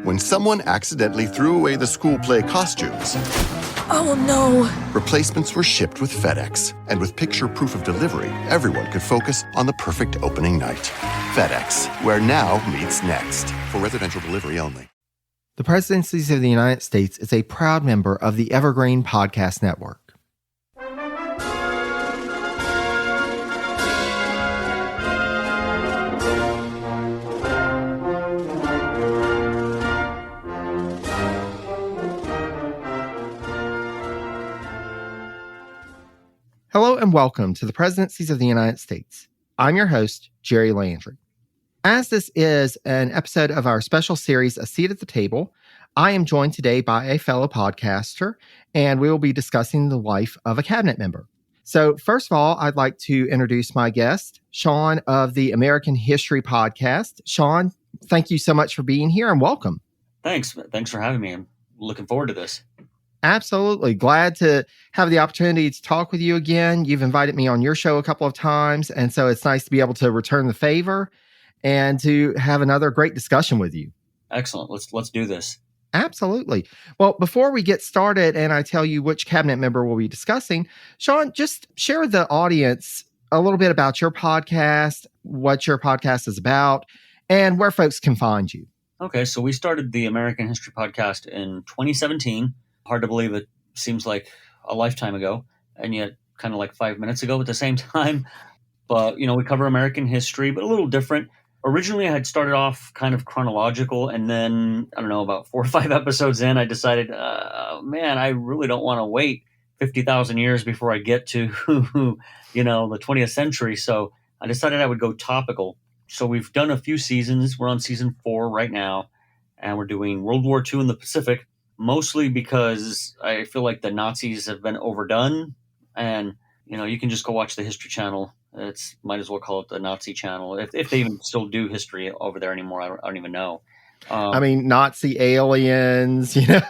When someone accidentally threw away the school play costumes, Oh no! replacements were shipped with FedEx. And with picture proof of delivery, everyone could focus on the perfect opening night. FedEx, where now meets next. For residential delivery only. The Presidencies of the United States is a proud member of the Evergreen Podcast Network. Hello and welcome to the Presidencies of the United States. I'm your host, Jerry Landry. As this is an episode of our special series, A Seat at the Table, I am joined today by a fellow podcaster, and we will be discussing the life of a cabinet member. So first of all, I'd like to introduce my guest, Sean of the American History Podcast. Sean, thank you so much for being here and welcome. Thanks for having me. I'm looking forward to this. Absolutely. Glad to have the opportunity to talk with you again. You've invited me on your show a couple of times, and so it's nice to be able to return the favor and to have another great discussion with you. Excellent. Let's do this. Absolutely. Well, before we get started and I tell you which cabinet member we'll be discussing, Sean, just share with the audience a little bit about your podcast, what your podcast is about, and where folks can find you. Okay, so we started the American History Podcast in 2017. Hard to believe it seems like a lifetime ago, and yet kind of like 5 minutes ago at the same time. But, we cover American history, but a little different. Originally, I had started off kind of chronological, and then, I don't know, about 4 or 5 episodes in, I decided, man, I really don't want to wait 50,000 years before I get to, the 20th century. So I decided I would go topical. So we've done a few seasons. We're on season 4 right now, and we're doing World War II in the Pacific, mostly because I feel like the Nazis have been overdone. And, you can just go watch the History Channel. Might as well call it the Nazi channel. If they even still do history over there anymore, I don't even know. Nazi aliens, Yeah,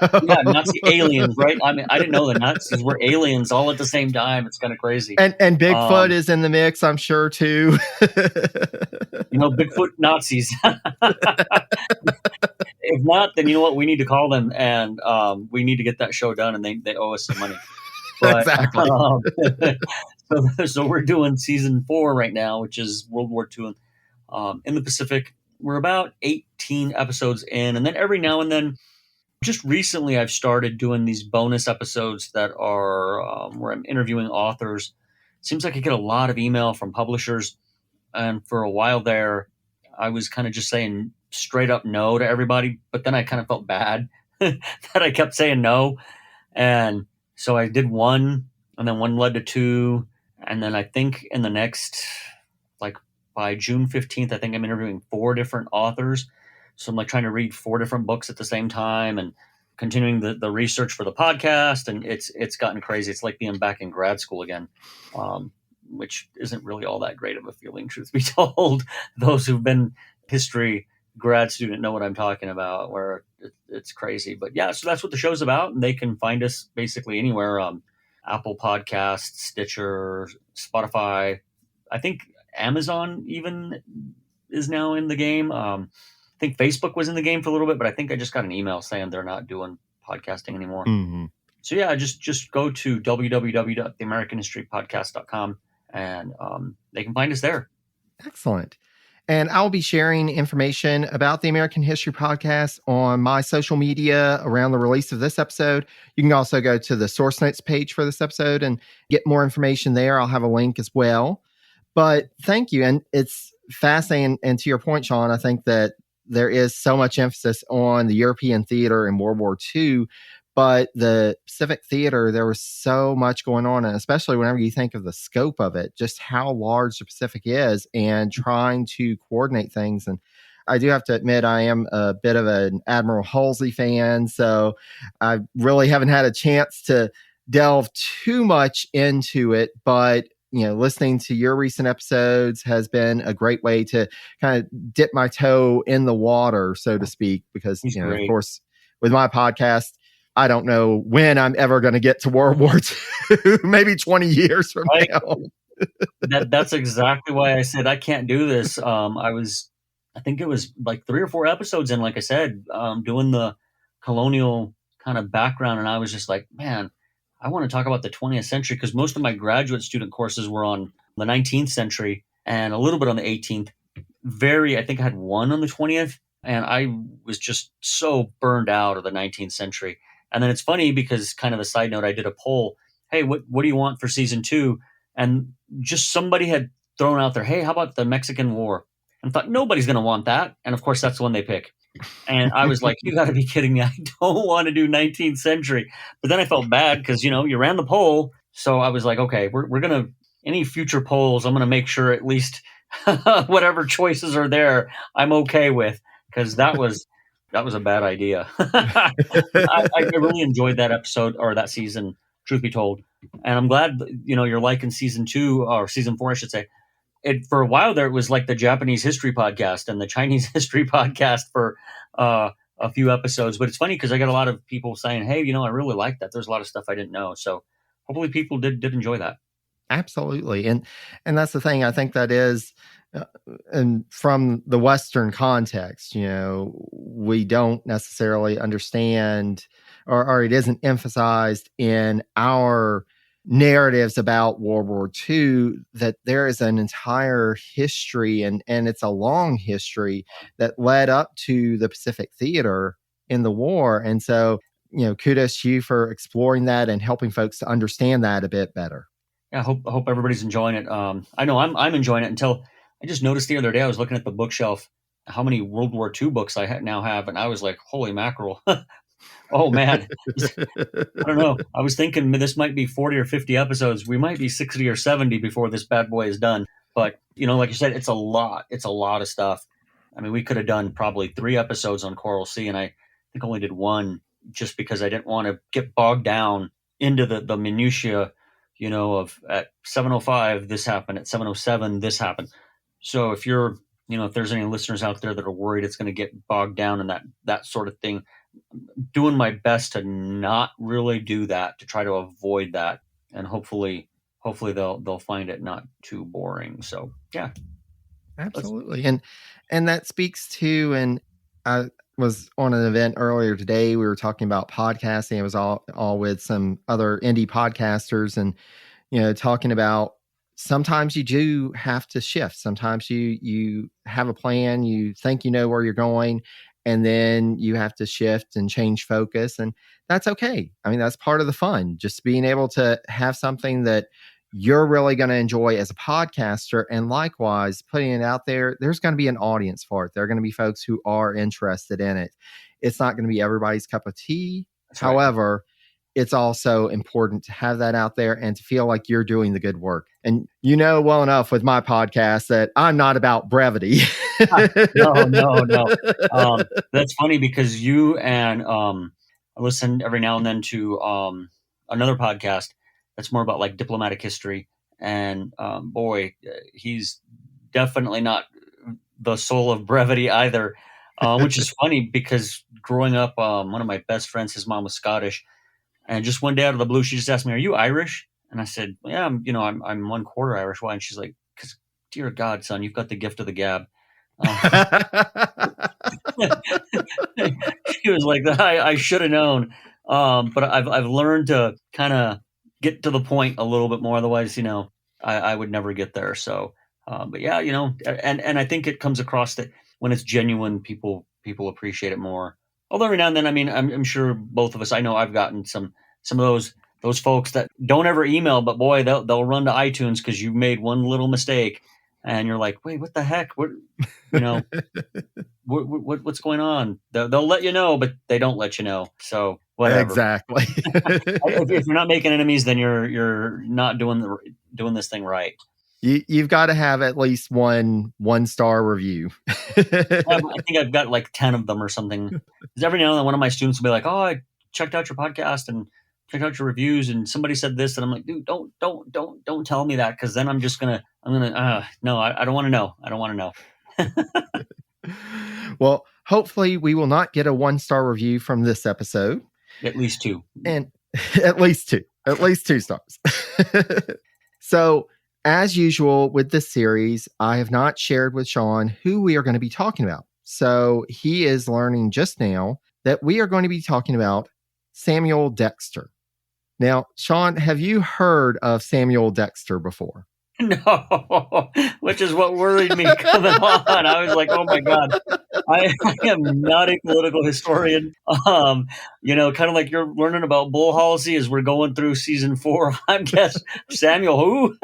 Nazi aliens, right? I didn't know the Nazis were aliens all at the same time. It's kind of crazy. And Bigfoot is in the mix, I'm sure, too. Bigfoot Nazis. If not, then you know what? We need to call them, and we need to get that show done, and they owe us some money. But, exactly. So we're doing season 4 right now, which is World War II in the Pacific. We're about 18 episodes in, and then every now and then, just recently, I've started doing these bonus episodes that are where I'm interviewing authors. Seems like I get a lot of email from publishers, and for a while there, I was kind of just saying straight up no to everybody, but then I kind of felt bad that I kept saying no, and so I did one, and then one led to 2, and then I think in the next, by June 15th, I think I'm interviewing 4 different authors. So I'm trying to read 4 different books at the same time and continuing the research for the podcast. And it's gotten crazy. It's like being back in grad school again, which isn't really all that great of a feeling, truth be told. Those who've been history grad student know what I'm talking about, where it's crazy. But yeah, so that's what the show's about. And they can find us basically anywhere. Apple Podcasts, Stitcher, Spotify. I think Amazon even is now in the game. I think Facebook was in the game for a little bit, but I think I just got an email saying they're not doing podcasting anymore. Mm-hmm. So yeah, just go to www.theamericanhistorypodcast.com and they can find us there. Excellent. And I'll be sharing information about the American History Podcast on my social media around the release of this episode. You can also go to the source notes page for this episode and get more information there. I'll have a link as well. But thank you. And it's fascinating. And to your point, Sean, I think that there is so much emphasis on the European theater in World War II, but the Pacific theater, there was so much going on. And especially whenever you think of the scope of it, just how large the Pacific is and trying to coordinate things. And I do have to admit, I am a bit of an Admiral Halsey fan. So I really haven't had a chance to delve too much into it, but listening to your recent episodes has been a great way to kind of dip my toe in the water, so to speak, because, of course, with my podcast, I don't know when I'm ever going to get to World War II, maybe 20 years from now. That's exactly why I said I can't do this. I was I think it was like 3 or 4 episodes in, like I said, doing the colonial kind of background, and I was just like, man, I want to talk about the 20th century because most of my graduate student courses were on the 19th century and a little bit on the 18th. I think I had one on the 20th, and I was just so burned out of the 19th century. And then it's funny because, kind of a side note, I did a poll. Hey, what do you want for season 2? And just somebody had thrown out there, hey, how about the Mexican War? And I thought nobody's going to want that. And of course, that's the one they pick. And I was like, you got to be kidding me. I don't want to do 19th century. But then I felt bad because, you ran the poll. So I was like, okay, we're going to, any future polls, I'm going to make sure at least whatever choices are there, I'm okay with, because that was a bad idea. I really enjoyed that episode or that season, truth be told. And I'm glad, you're liking season 2 or season 4, I should say. For a while there, it was like the Japanese history podcast and the Chinese history podcast for a few episodes. But it's funny because I got a lot of people saying, hey, I really like that. There's a lot of stuff I didn't know. So hopefully people did enjoy that. Absolutely. And that's the thing. I think that is, and from the Western context, we don't necessarily understand, or it isn't emphasized in our narratives about World War II, that there is an entire history, and it's a long history that led up to the Pacific Theater in the war. And so, kudos to you for exploring that and helping folks to understand that a bit better. Yeah, I hope everybody's enjoying it. I know I'm enjoying it until I just noticed the other day I was looking at the bookshelf how many World War II books I now have, and I was like, holy mackerel. Oh, man. I don't know. I was thinking this might be 40 or 50 episodes. We might be 60 or 70 before this bad boy is done. But, like you said, it's a lot. It's a lot of stuff. I mean, we could have done probably 3 episodes on Coral Sea, and I think only did 1 just because I didn't want to get bogged down into the minutiae, of at 7:05, this happened. At 7:07, this happened. So if you're, if there's any listeners out there that are worried it's going to get bogged down in that sort of thing, doing my best to not really do that, to try to avoid that, and hopefully they'll find it not too boring. So yeah, absolutely. And that speaks to, and I was on an event earlier today, we were talking about podcasting. It was all with some other indie podcasters, and talking about sometimes you do have to shift. Sometimes you have a plan, you think where you're going, and then you have to shift and change focus. And that's okay. I mean, that's part of the fun, just being able to have something that you're really going to enjoy as a podcaster. And likewise, putting it out there, there's going to be an audience for it. There are going to be folks who are interested in it. It's not going to be everybody's cup of tea. That's However, right. It's also important to have that out there and to feel like you're doing the good work. And well enough with my podcast that I'm not about brevity. No. That's funny because you and I listen every now and then to another podcast that's more about like diplomatic history. And boy, he's definitely not the soul of brevity either, which is funny because growing up, one of my best friends, his mom was Scottish. And just one day out of the blue, she just asked me, "Are you Irish?" And I said, "Yeah, I'm 1/4 Irish." Why? And she's like, "Because, dear God, son, you've got the gift of the gab." She was like, "I should have known," but I've learned to kind of get to the point a little bit more. Otherwise, I would never get there. So, but yeah, and I think it comes across that when it's genuine, people appreciate it more. Although every now and then, I mean, I'm sure both of us, I know I've gotten some of those folks that don't ever email, but boy, they'll run to iTunes because you made one little mistake, and you're like, wait, what the heck? What, what's going on? They'll let you know, but they don't let you know. So whatever. Exactly. If you're not making enemies, then you're not doing this thing right. You've got to have at least one star review. I think I've got like 10 of them or something. Because every now and then one of my students will be like, "Oh, I checked out your podcast and checked out your reviews, and somebody said this," and I'm like, "Dude, don't tell me that, because then I'm gonna no, I don't want to know. I don't want to know." Well, hopefully we will not get a 1-star review from this episode. At least 2. And at least 2 stars. So As usual with this series, I have not shared with Sean who we are going to be talking about. So he is learning just now that we are going to be talking about Samuel Dexter. Now, Sean, have you heard of Samuel Dexter before? No, which is what worried me coming on. I was like, oh my God, I am not a political historian. Kind of like you're learning about bull policy as we're going through season 4. I guess Samuel who?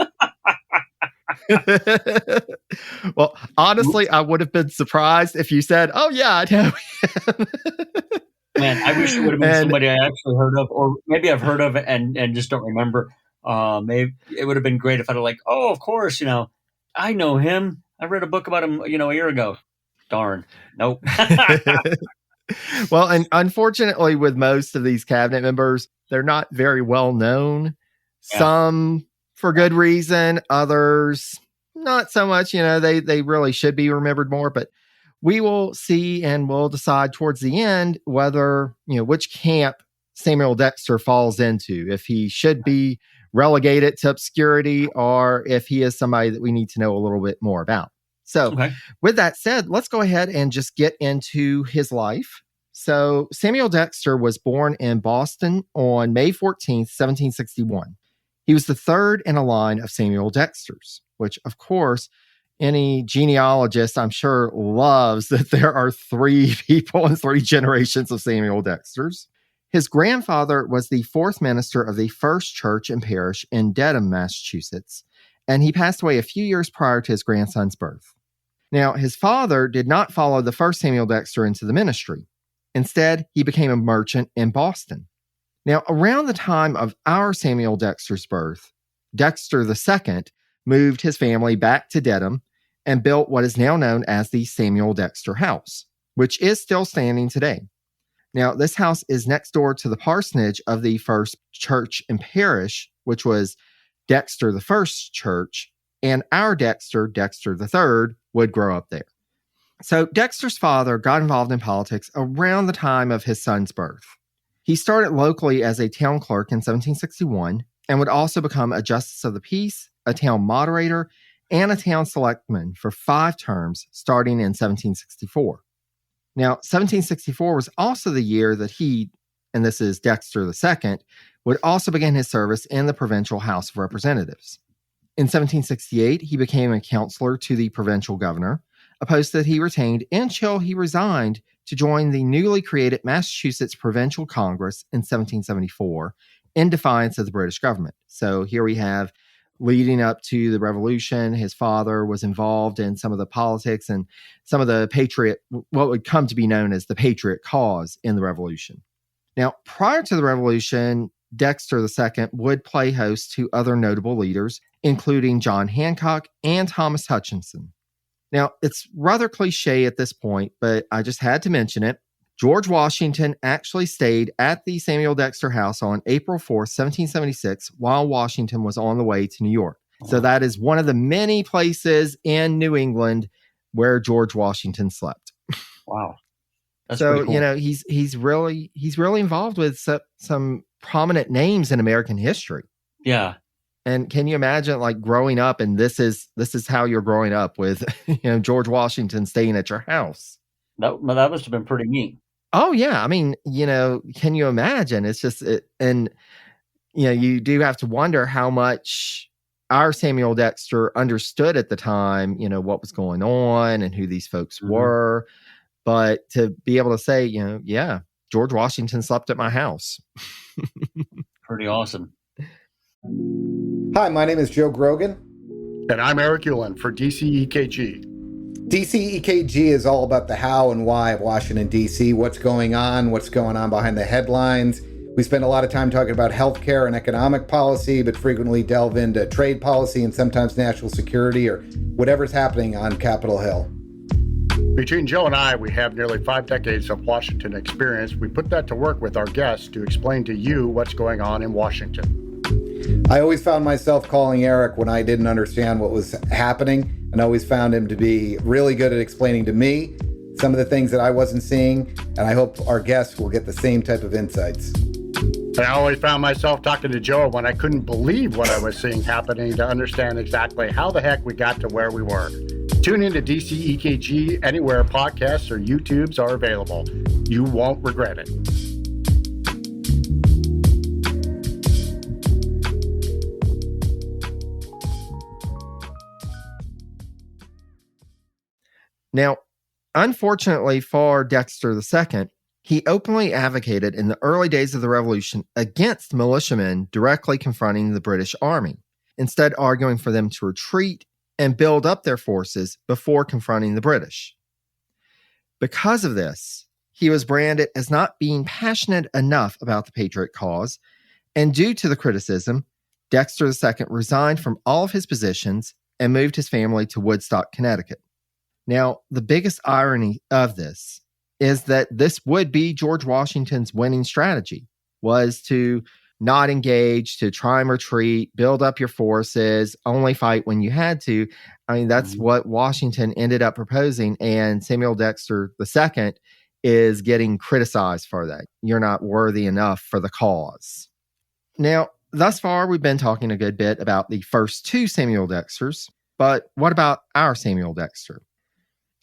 Well, honestly, I would have been surprised if you said, oh, yeah, I know him. Man, I wish it would have been somebody I actually heard of, or maybe I've heard of it and just don't remember. Maybe it would have been great if I'd have like, oh, of course, I know him. I read a book about him, a year ago. Darn. Nope. Well, and unfortunately, with most of these cabinet members, they're not very well known. Yeah. Some for good reason, others not so much. They really should be remembered more, but we will see and we'll decide towards the end whether, which camp Samuel Dexter falls into, if he should be relegated to obscurity or if he is somebody that we need to know a little bit more about. So with that said, let's go ahead and just get into his life. So Samuel Dexter was born in Boston on May 14th, 1761. He was the third in a line of Samuel Dexters, which, of course, any genealogist, I'm sure, loves that there are 3 people and 3 generations of Samuel Dexters. His grandfather was the 4th minister of the First Church and Parish in Dedham, Massachusetts, and he passed away a few years prior to his grandson's birth. Now, his father did not follow the first Samuel Dexter into the ministry. Instead, he became a merchant in Boston. Now, around the time of our Samuel Dexter's birth, Dexter II moved his family back to Dedham and built what is now known as the Samuel Dexter House, which is still standing today. Now, this house is next door to the parsonage of the First Church and Parish, which was Dexter the First Church, and our Dexter III, would grow up there. So Dexter's father got involved in politics around the time of his son's birth. He started locally as a town clerk in 1761 and would also become a justice of the peace, a town moderator, and a town selectman for 5 terms starting in 1764. Now, 1764 was also the year that he, and this is Dexter II, would also begin his service in the Provincial House of Representatives. In 1768, he became a counselor to the provincial governor, a post that he retained until he resigned to join the newly created Massachusetts Provincial Congress in 1774 in defiance of the British government. So here we have, leading up to the Revolution, his father was involved in some of the politics and some of the what would come to be known as the Patriot cause in the Revolution. Now, prior to the Revolution, Dexter II would play host to other notable leaders, including John Hancock and Thomas Hutchinson. Now, it's rather cliche at this point, but I just had to mention it. George Washington actually stayed at the Samuel Dexter House on April 4th, 1776, while Washington was on the way to New York. Wow. So that is one of the many places in New England where George Washington slept. Wow. That's so, cool. he's really involved with some prominent names in American history. Yeah. And can you imagine like growing up and this is how you're growing up with, George Washington staying at your house? That must have been pretty neat. Oh, yeah. I mean, can you imagine? It's just, you do have to wonder how much our Samuel Dexter understood at the time, what was going on and who these folks were. But to be able to say, yeah, George Washington slept at my house. Pretty awesome. Hi, my name is Joe Grogan. And I'm Eric Ulan for DCEKG. DCEKG is all about the how and why of Washington, D.C., what's going on behind the headlines. We spend a lot of time talking about healthcare and economic policy, but frequently delve into trade policy and sometimes national security or whatever's happening on Capitol Hill. Between Joe and I, we have nearly 5 decades of Washington experience. We put that to work with our guests to explain to you what's going on in Washington. I always found myself calling Eric when I didn't understand what was happening, and always found him to be really good at explaining to me some of the things that I wasn't seeing, and I hope our guests will get the same type of insights. And I always found myself talking to Joe when I couldn't believe what I was seeing happening to understand exactly how the heck we got to where we were. Tune into DC EKG anywhere podcasts or YouTubes are available. You won't regret it. Now, unfortunately for Dexter II, he openly advocated in the early days of the revolution against militiamen directly confronting the British army, instead arguing for them to retreat and build up their forces before confronting the British. Because of this, he was branded as not being passionate enough about the Patriot cause, and due to the criticism, Dexter II resigned from all of his positions and moved his family to Woodstock, Connecticut. Now, the biggest irony of this is that this would be George Washington's winning strategy, was to not engage, to try and retreat, build up your forces, only fight when you had to. I mean, that's what Washington ended up proposing, and Samuel Dexter II is getting criticized for that. You're not worthy enough for the cause. Now, thus far, we've been talking a good bit about the first two Samuel Dexters, but what about our Samuel Dexter?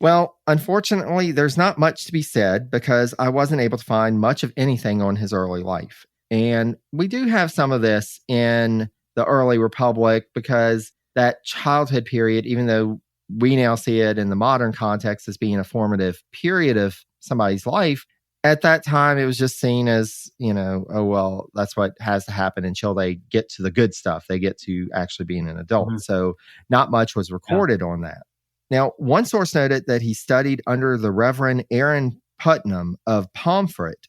Well, unfortunately, there's not much to be said because I wasn't able to find much of anything on his early life. And we do have some of this in the early Republic because that childhood period, even though we now see it in the modern context as being a formative period of somebody's life, at that time it was just seen as, oh, well, that's what has to happen until they get to the good stuff. They get to actually being an adult. So not much was recorded on that. Now, one source noted that he studied under the Reverend Aaron Putnam of Pomfret,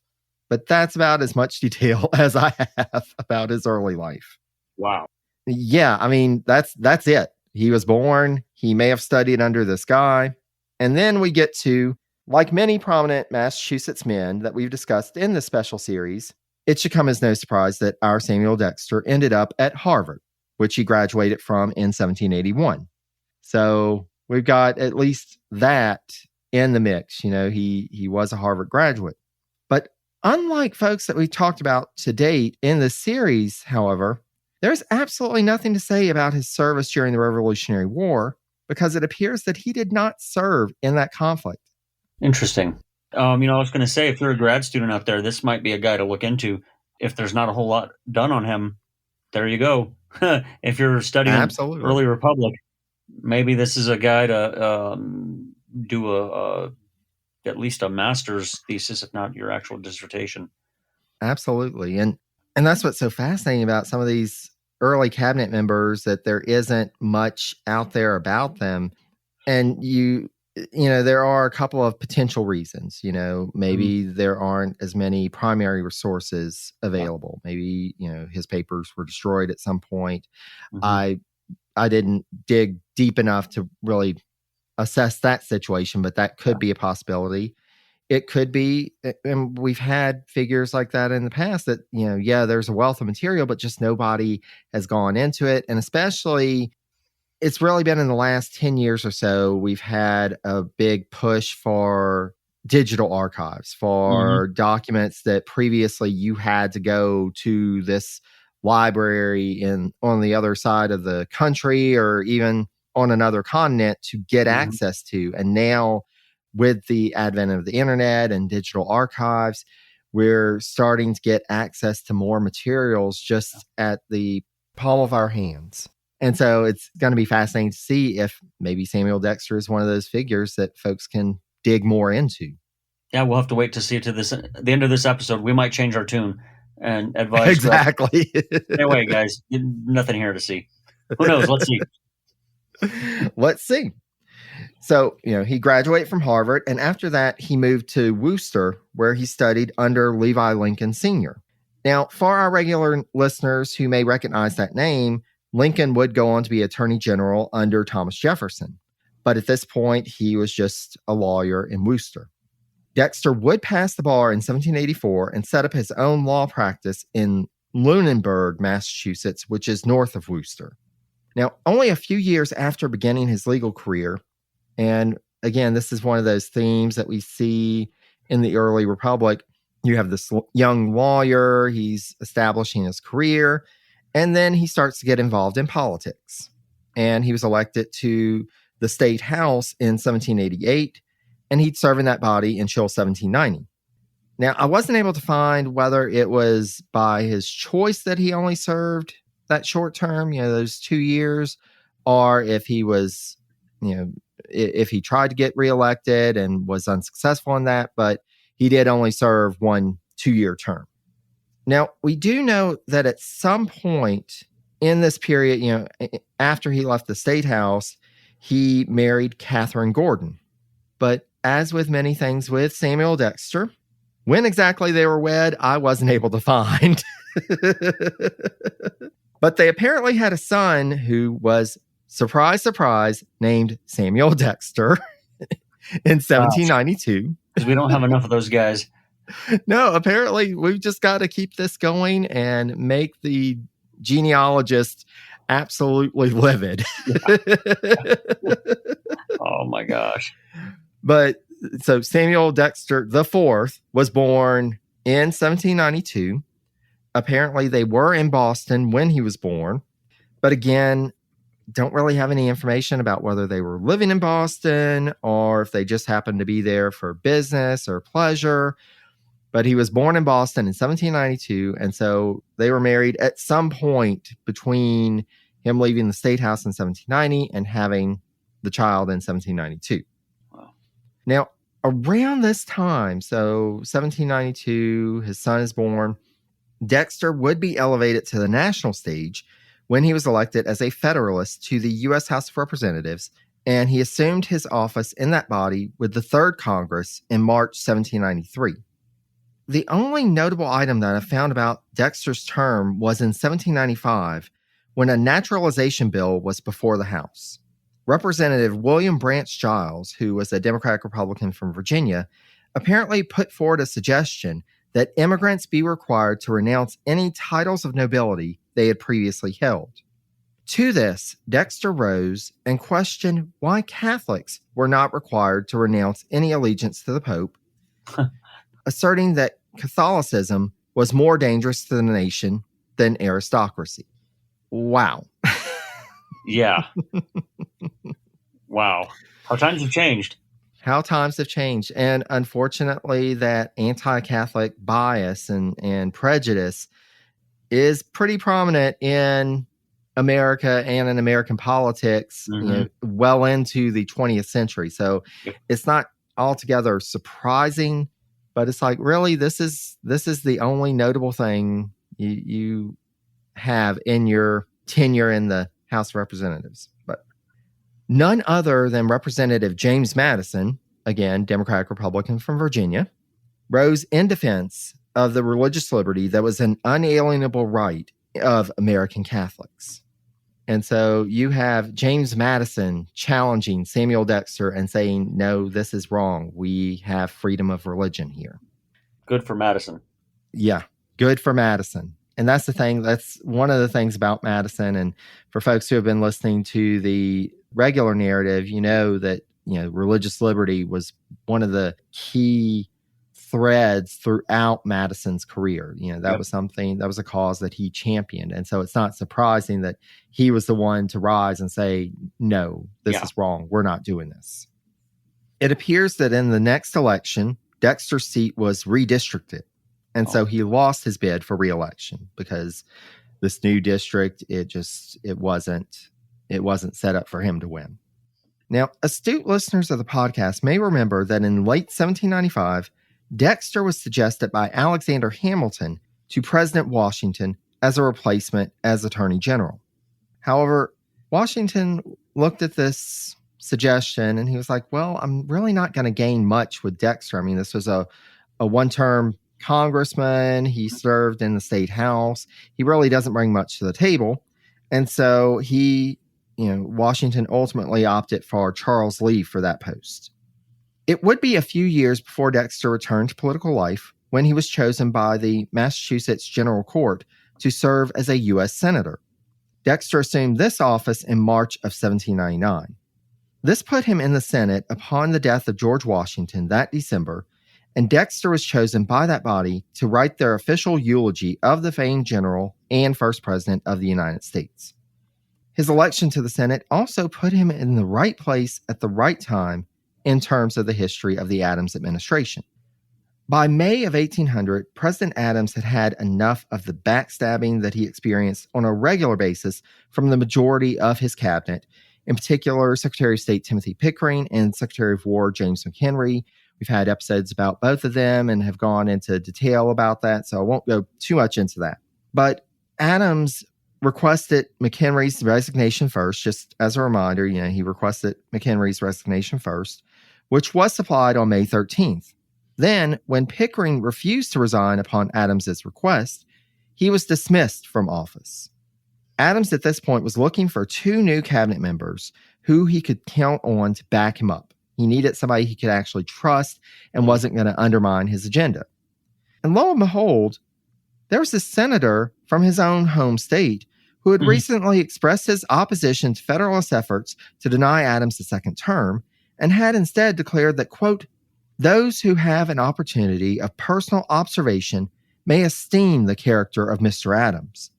but that's about as much detail as I have about his early life. Wow. Yeah, I mean, that's it. He was born, he may have studied under this guy, and then we get to, like many prominent Massachusetts men that we've discussed in this special series, it should come as no surprise that our Samuel Dexter ended up at Harvard, which he graduated from in 1781. So we've got at least that in the mix. He was a Harvard graduate. But unlike folks that we talked about to date in the series, however, there's absolutely nothing to say about his service during the Revolutionary War because it appears that he did not serve in that conflict. Interesting. I was going to say, if you're a grad student out there, this might be a guy to look into. If there's not a whole lot done on him, there you go. If you're studying early Republic, maybe this is a guy to do at least a master's thesis, if not your actual dissertation. Absolutely. And that's what's so fascinating about some of these early cabinet members, that there isn't much out there about them. And there are a couple of potential reasons. Maybe there aren't as many primary resources available. Maybe, his papers were destroyed at some point. I didn't dig deep enough to really assess that situation, but that could be a possibility. It could be, and we've had figures like that in the past that, there's a wealth of material, but just nobody has gone into it. And especially, it's really been in the last 10 years or so, we've had a big push for digital archives, for documents that previously you had to go to this library on the other side of the country or even on another continent to get access to. And now, with the advent of the internet and digital archives, we're starting to get access to more materials just at the palm of our hands. And so it's going to be fascinating to see if maybe Samuel Dexter is one of those figures that folks can dig more into. Yeah, we'll have to wait to see to the end of this episode. We might change our tune and advise. Exactly. Stay away, guys. Nothing here to see. Who knows? Let's see. Let's see. So, he graduated from Harvard, and after that, he moved to Worcester, where he studied under Levi Lincoln Sr. Now, for our regular listeners who may recognize that name, Lincoln would go on to be Attorney General under Thomas Jefferson. But at this point, he was just a lawyer in Worcester. Dexter would pass the bar in 1784 and set up his own law practice in Lunenburg, Massachusetts, which is north of Worcester. Now, only a few years after beginning his legal career, and again, this is one of those themes that we see in the early Republic, You have this young lawyer, he's establishing his career, and then he starts to get involved in politics. And he was elected to the state house in 1788, and he'd serve in that body until 1790. Now, I wasn't able to find whether it was by his choice that he only served that short term, those 2 years, or if he was, if he tried to get reelected and was unsuccessful in that, but he did only serve 1 2-year term. Now, we do know that at some point in this period, after he left the state house, he married Catherine Gordon. But as with many things with Samuel Dexter, when exactly they were wed, I wasn't able to find. But they apparently had a son who was, surprise, surprise, named Samuel Dexter in 1792. Because we don't have enough of those guys. No, apparently we've just got to keep this going and make the genealogist absolutely livid. Oh my gosh. But so Samuel Dexter IV was born in 1792. Apparently they were in Boston when he was born. But again, don't really have any information about whether they were living in Boston or if they just happened to be there for business or pleasure. But he was born in Boston in 1792, and so they were married at some point between him leaving the state house in 1790 and having the child in 1792. Wow. Now, around this time, so 1792, his son is born, Dexter would be elevated to the national stage when he was elected as a Federalist to the U.S. House of Representatives, and he assumed his office in that body with the Third Congress in March 1793. The only notable item that I found about Dexter's term was in 1795 when a naturalization bill was before the House. Representative William Branch Giles, who was a Democratic Republican from Virginia, apparently put forward a suggestion that immigrants be required to renounce any titles of nobility they had previously held. To this, Dexter rose and questioned why Catholics were not required to renounce any allegiance to the Pope, asserting that Catholicism was more dangerous to the nation than aristocracy. Wow. Yeah. Wow. How times have changed. How times have changed. And unfortunately, that anti-Catholic bias and prejudice is pretty prominent in America and in American politics, well into the 20th century. So it's not altogether surprising, but it's like, really, this is the only notable thing you have in your tenure in the House of Representatives. But none other than Representative James Madison, again, Democratic Republican from Virginia, rose in defense of the religious liberty that was an unalienable right of American Catholics. And so you have James Madison challenging Samuel Dexter and saying, no, this is wrong. We have freedom of religion here. Good for Madison. Yeah, good for Madison. And that's the thing. That's one of the things about Madison. And for folks who have been listening to the regular narrative, you know that, religious liberty was one of the key threads throughout Madison's career. That was something, that was a cause that he championed. And so it's not surprising that he was the one to rise and say, no, this is wrong. We're not doing this. It appears that in the next election, Dexter's seat was redistricted. And so he lost his bid for re-election because this new district, it wasn't set up for him to win. Now, astute listeners of the podcast may remember that in late 1795, Dexter was suggested by Alexander Hamilton to President Washington as a replacement as Attorney General. However, Washington looked at this suggestion and he was like, well, I'm really not going to gain much with Dexter. I mean, this was a one-term congressman. He served in the state house. He really doesn't bring much to the table. And so Washington ultimately opted for Charles Lee for that post. It would be a few years before Dexter returned to political life when he was chosen by the Massachusetts General Court to serve as a U.S. Senator. Dexter assumed this office in March of 1799. This put him in the Senate upon the death of George Washington that December, And Dexter was chosen by that body to write their official eulogy of the famed general and first president of the United States. His election to the Senate also put him in the right place at the right time in terms of the history of the Adams administration. By May of 1800, President Adams had had enough of the backstabbing that he experienced on a regular basis from the majority of his cabinet, in particular Secretary of State Timothy Pickering and Secretary of War James McHenry. We've had episodes about both of them and have gone into detail about that, so I won't go too much into that. But Adams requested McHenry's resignation first, just as a reminder, he requested McHenry's resignation first, which was supplied on May 13th. Then, when Pickering refused to resign upon Adams's request, he was dismissed from office. Adams at this point was looking for 2 new cabinet members who he could count on to back him up. He needed somebody he could actually trust and wasn't going to undermine his agenda. And lo and behold, there was this senator from his own home state who had recently expressed his opposition to Federalist efforts to deny Adams a second term and had instead declared that, quote, those who have an opportunity of personal observation may esteem the character of Mr. Adams.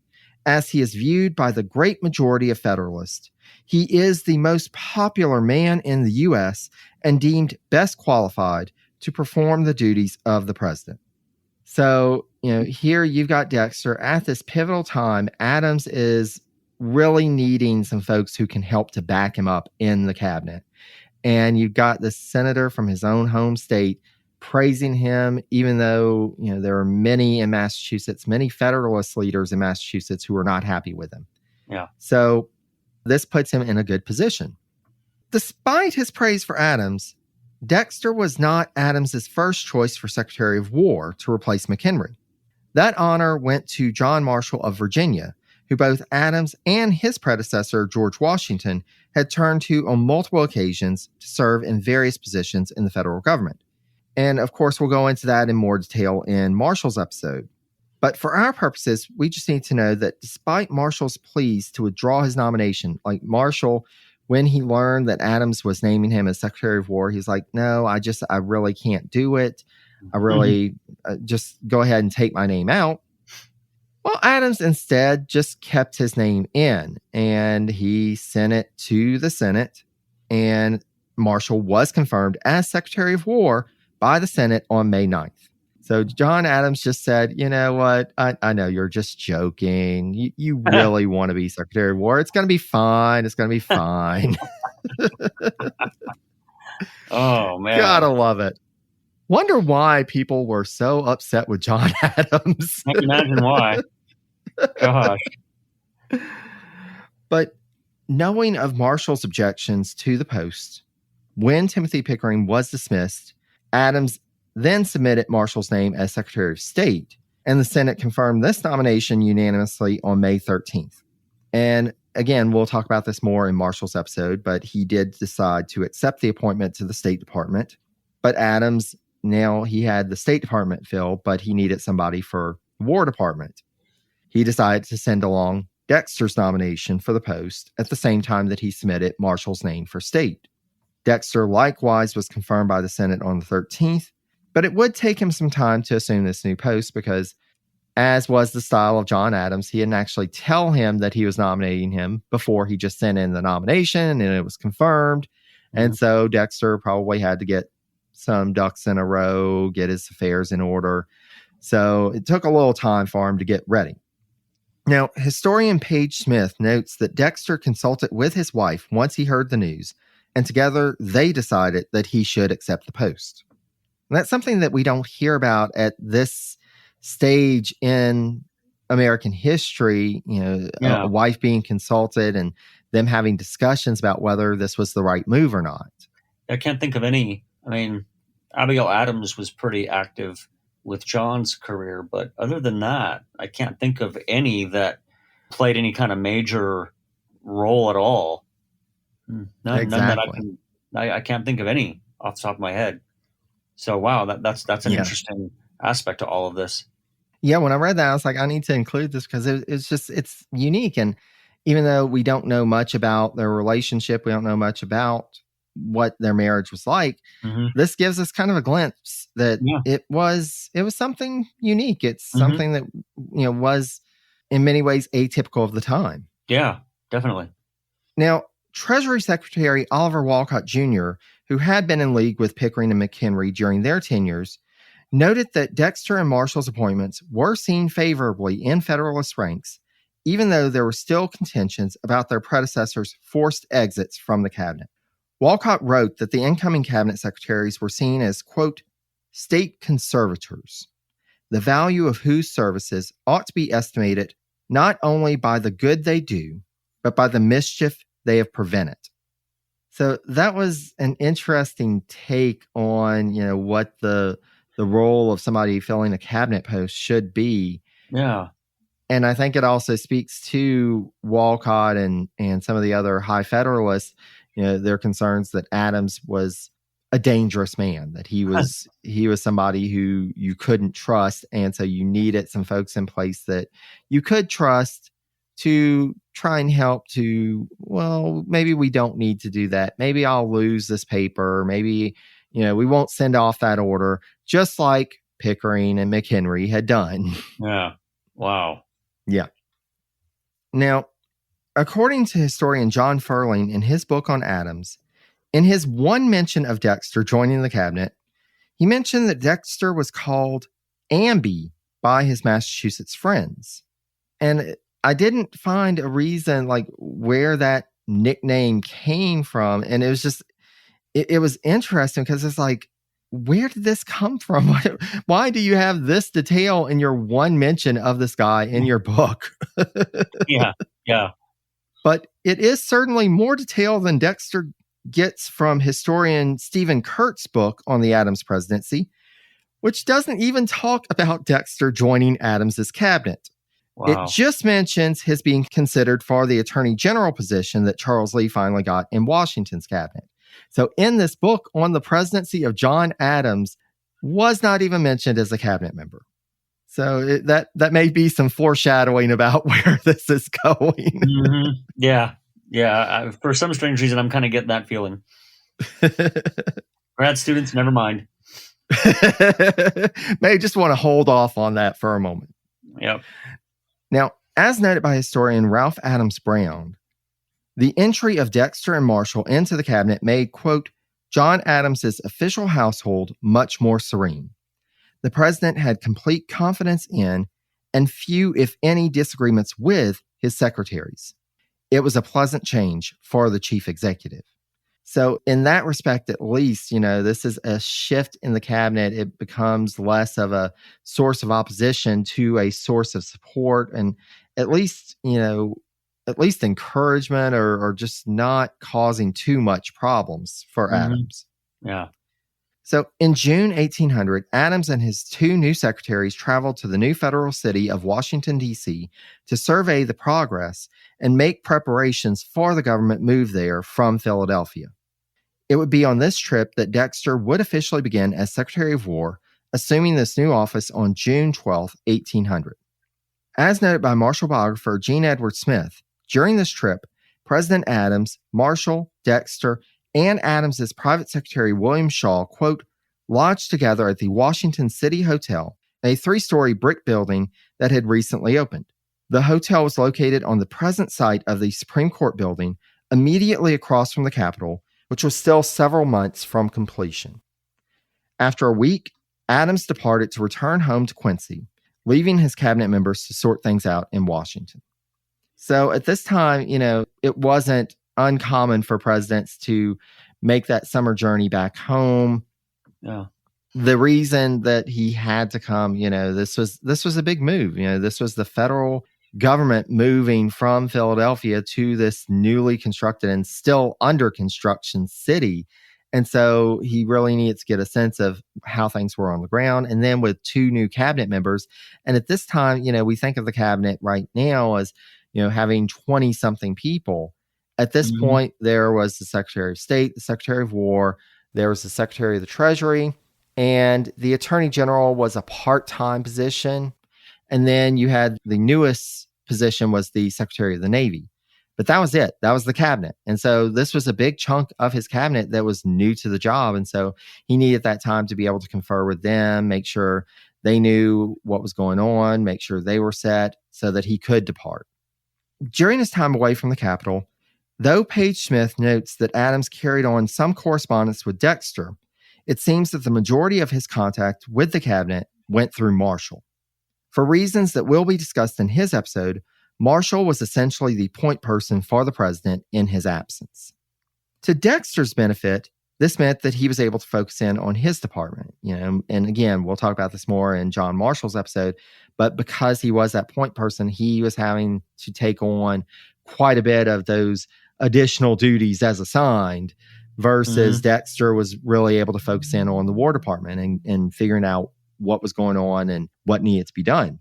As he is viewed by the great majority of Federalists, he is the most popular man in the U.S. and deemed best qualified to perform the duties of the president. So, here you've got Dexter at this pivotal time. Adams is really needing some folks who can help to back him up in the cabinet. And you've got the senator from his own home state praising him, even though, there are many in Massachusetts, many Federalist leaders in Massachusetts who are not happy with him. Yeah. So this puts him in a good position. Despite his praise for Adams, Dexter was not Adams's first choice for Secretary of War to replace McHenry. That honor went to John Marshall of Virginia, who both Adams and his predecessor, George Washington, had turned to on multiple occasions to serve in various positions in the federal government. And of course, we'll go into that in more detail in Marshall's episode. But for our purposes, we just need to know that despite Marshall's pleas to withdraw his nomination, like Marshall, when he learned that Adams was naming him as Secretary of War, he's like, no, I really can't do it. I really just go ahead and take my name out. Well, Adams instead just kept his name in, and he sent it to the Senate, and Marshall was confirmed as Secretary of War by the Senate on May 9th. So John Adams just said, you know what? I know you're just joking. You really want to be Secretary of War. It's going to be fine. It's going to be fine. Oh, man. Gotta love it. Wonder why people were so upset with John Adams. I can imagine why. Gosh. But knowing of Marshall's objections to the post, when Timothy Pickering was dismissed, Adams then submitted Marshall's name as Secretary of State, and the Senate confirmed this nomination unanimously on May 13th. And again, we'll talk about this more in Marshall's episode, but he did decide to accept the appointment to the State Department. But Adams, now he had the State Department filled, but he needed somebody for the War Department. He decided to send along Dexter's nomination for the post at the same time that he submitted Marshall's name for state. Dexter likewise was confirmed by the Senate on the 13th, but it would take him some time to assume this new post because, as was the style of John Adams, he didn't actually tell him that he was nominating him before he just sent in the nomination and it was confirmed. Mm-hmm. And so Dexter probably had to get some ducks in a row, get his affairs in order. So it took a little time for him to get ready. Now, historian Paige Smith notes that Dexter consulted with his wife once he heard the news, and together they decided that he should accept the post. And that's something that we don't hear about at this stage in American history, a wife being consulted and them having discussions about whether this was the right move or not. I can't think of any. I mean, Abigail Adams was pretty active with John's career, but other than that, I can't think of any that played any kind of major role at all. None that I can't think of any off the top of my head. So wow, that's an interesting aspect to all of this. Yeah, when I read that, I was like, I need to include this because it's unique. And even though we don't know much about their relationship, we don't know much about what their marriage was like, this gives us kind of a glimpse that it was something unique. It's something that, was in many ways atypical of the time. Yeah, definitely. Now, Treasury Secretary Oliver Wolcott Jr., who had been in league with Pickering and McHenry during their tenures, noted that Dexter and Marshall's appointments were seen favorably in Federalist ranks, even though there were still contentions about their predecessors' forced exits from the cabinet. Wolcott wrote that the incoming cabinet secretaries were seen as, quote, state conservators, the value of whose services ought to be estimated not only by the good they do, but by the mischief they have prevented. So that was an interesting take on, what the role of somebody filling a cabinet post should be. Yeah. And I think it also speaks to Wolcott and some of the other high Federalists, their concerns that Adams was a dangerous man, that he was somebody who you couldn't trust. And so you needed some folks in place that you could trust to try and help to, well, maybe we don't need to do that. Maybe I'll lose this paper. Maybe, we won't send off that order, just like Pickering and McHenry had done. Yeah. Wow. Yeah. Now, according to historian John Ferling in his book on Adams, in his one mention of Dexter joining the cabinet, he mentioned that Dexter was called Amby by his Massachusetts friends. And I didn't find a reason like where that nickname came from. And it was just, it was interesting because it's like, where did this come from? Why do you have this detail in your one mention of this guy in your book? Yeah. But it is certainly more detail than Dexter gets from historian Stephen Kurt's book on the Adams presidency, which doesn't even talk about Dexter joining Adams's cabinet. Wow. It just mentions his being considered for the attorney general position that Charles Lee finally got in Washington's cabinet. So in this book on the presidency of John Adams was not even mentioned as a cabinet member. So that may be some foreshadowing about where this is going. Yeah. For some strange reason, I'm kind of getting that feeling. Grad students, never mind. May just want to hold off on that for a moment. Yep. Now, as noted by historian Ralph Adams Brown, the entry of Dexter and Marshall into the cabinet made, quote, John Adams's official household much more serene. The president had complete confidence in and few, if any, disagreements with his secretaries. It was a pleasant change for the chief executive. So in that respect, at least, this is a shift in the cabinet. It becomes less of a source of opposition to a source of support and at least encouragement or just not causing too much problems for Adams. Yeah. So in June 1800, Adams and his two new secretaries traveled to the new federal city of Washington, D.C. to survey the progress and make preparations for the government move there from Philadelphia. It would be on this trip that Dexter would officially begin as Secretary of War, assuming this new office on June 12, 1800. As noted by Marshall biographer Gene Edward Smith, during this trip, President Adams, Marshall, Dexter, and Adams's private secretary William Shaw, quote, lodged together at the Washington City Hotel, a 3-story brick building that had recently opened. The hotel was located on the present site of the Supreme Court building, immediately across from the Capitol, which was still several months from completion. After a week, Adams departed to return home to Quincy, leaving his cabinet members to sort things out in Washington. So at this time, it wasn't uncommon for presidents to make that summer journey back home. Yeah. The reason that he had to come, this was a big move. This was the federal government moving from Philadelphia to this newly constructed and still under construction city. And so he really needed to get a sense of how things were on the ground. And then with two new cabinet members. And at this time, we think of the cabinet right now as, having 20 something people. At this point, there was the Secretary of State, the Secretary of War, there was the Secretary of the Treasury, and the Attorney General was a part-time position. And then you had the newest position was the Secretary of the Navy. But that was it. That was the cabinet. And so this was a big chunk of his cabinet that was new to the job. And so he needed that time to be able to confer with them, make sure they knew what was going on, make sure they were set so that he could depart. During his time away from the Capitol, though Page Smith notes that Adams carried on some correspondence with Dexter, it seems that the majority of his contact with the cabinet went through Marshall. For reasons that will be discussed in his episode, Marshall was essentially the point person for the president in his absence. To Dexter's benefit, this meant that he was able to focus in on his department, and again, we'll talk about this more in John Marshall's episode, but because he was that point person, he was having to take on quite a bit of those additional duties as assigned versus Dexter was really able to focus in on the War Department and figuring out what was going on and what needed to be done.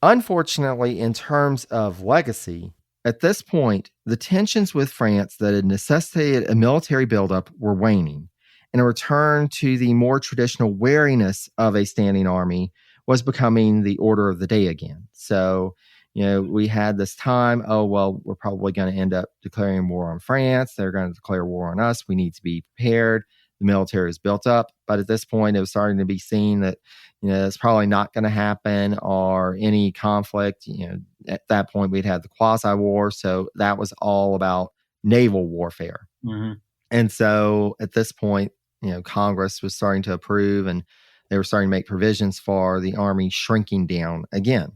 Unfortunately, in terms of legacy, at this point, the tensions with France that had necessitated a military buildup were waning, and a return to the more traditional wariness of a standing army was becoming the order of the day again. So, we had this time, we're probably going to end up declaring war on France. They're going to declare war on us. We need to be prepared. The military is built up. But at this point, it was starting to be seen that, it's probably not going to happen or any conflict. At that point, we'd had the quasi-war. So that was all about naval warfare. Mm-hmm. And so at this point, Congress was starting to approve and they were starting to make provisions for the Army shrinking down again.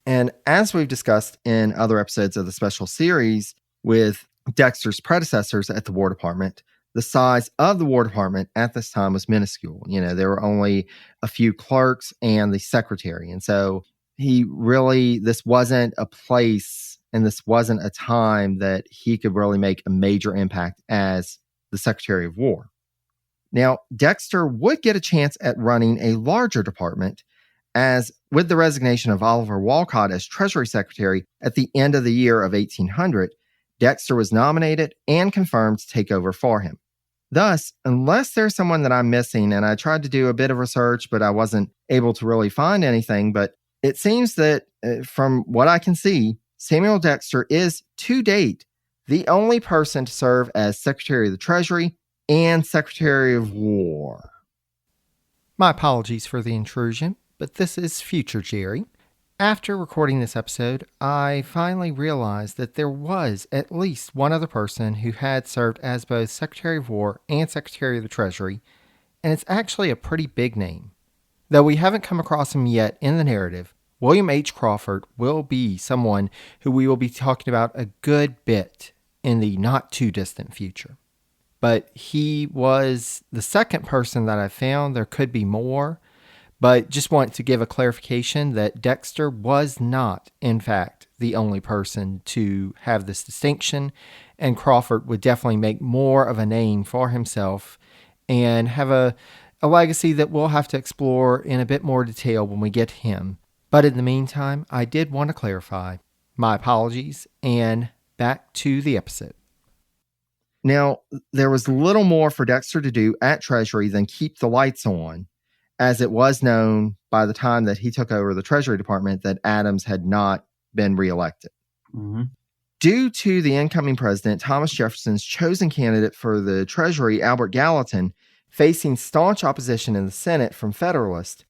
And as we've discussed in other episodes of the special series with Dexter's predecessors at the War Department, the size of the War Department at this time was minuscule. There were only a few clerks and the secretary. And so this wasn't a place and this wasn't a time that he could really make a major impact as the Secretary of War. Now, Dexter would get a chance at running a larger department, as with the resignation of Oliver Wolcott as Treasury Secretary at the end of the year of 1800, Dexter was nominated and confirmed to take over for him. Thus, unless there's someone that I'm missing, and I tried to do a bit of research, but I wasn't able to really find anything, but it seems that from what I can see, Samuel Dexter is, to date, the only person to serve as Secretary of the Treasury and Secretary of War. My apologies for the intrusion, but this is future Jerry. After recording this episode, I finally realized that there was at least one other person who had served as both Secretary of War and Secretary of the Treasury, and it's actually a pretty big name. Though we haven't come across him yet in the narrative, William H. Crawford will be someone who we will be talking about a good bit in the not-too-distant future. But he was the second person that I found. There could be more. But just want to give a clarification that Dexter was not, in fact, the only person to have this distinction, and Crawford would definitely make more of a name for himself and have a legacy that we'll have to explore in a bit more detail when we get to him. But in the meantime, I did want to clarify. My apologies, and back to the episode. Now, there was little more for Dexter to do at Treasury than keep the lights on, as it was known by the time that he took over the Treasury Department that Adams had not been reelected. Mm-hmm. Due to the incoming president, Thomas Jefferson's chosen candidate for the Treasury, Albert Gallatin, facing staunch opposition in the Senate from Federalists,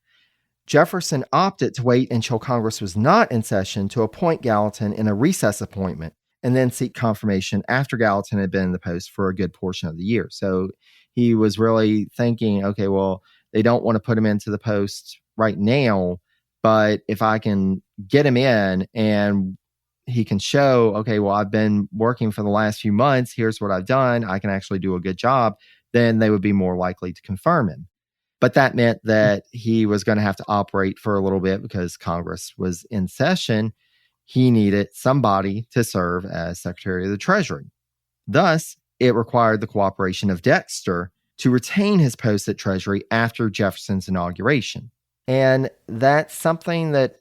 Jefferson opted to wait until Congress was not in session to appoint Gallatin in a recess appointment and then seek confirmation after Gallatin had been in the post for a good portion of the year. So he was really thinking, okay, well, they don't want to put him into the post right now, but if I can get him in and he can show, okay, well, I've been working for the last few months, here's what I've done, I can actually do a good job, then they would be more likely to confirm him. But that meant that he was going to have to operate for a little bit because Congress was in session. He needed somebody to serve as Secretary of the Treasury. Thus, it required the cooperation of Dexter to retain his post at Treasury after Jefferson's inauguration. And that's something that,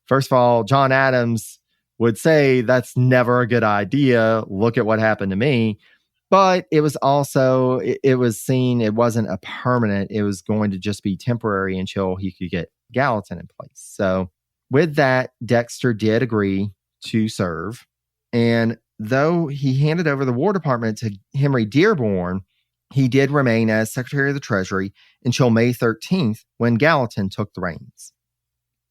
first of all, John Adams would say that's never a good idea. Look at what happened to me. But it was also, it was seen, it wasn't a permanent, it was going to just be temporary until he could get Gallatin in place. So with that, Dexter did agree to serve. And though he handed over the War Department to Henry Dearborn, he did remain as Secretary of the Treasury until May 13th, when Gallatin took the reins.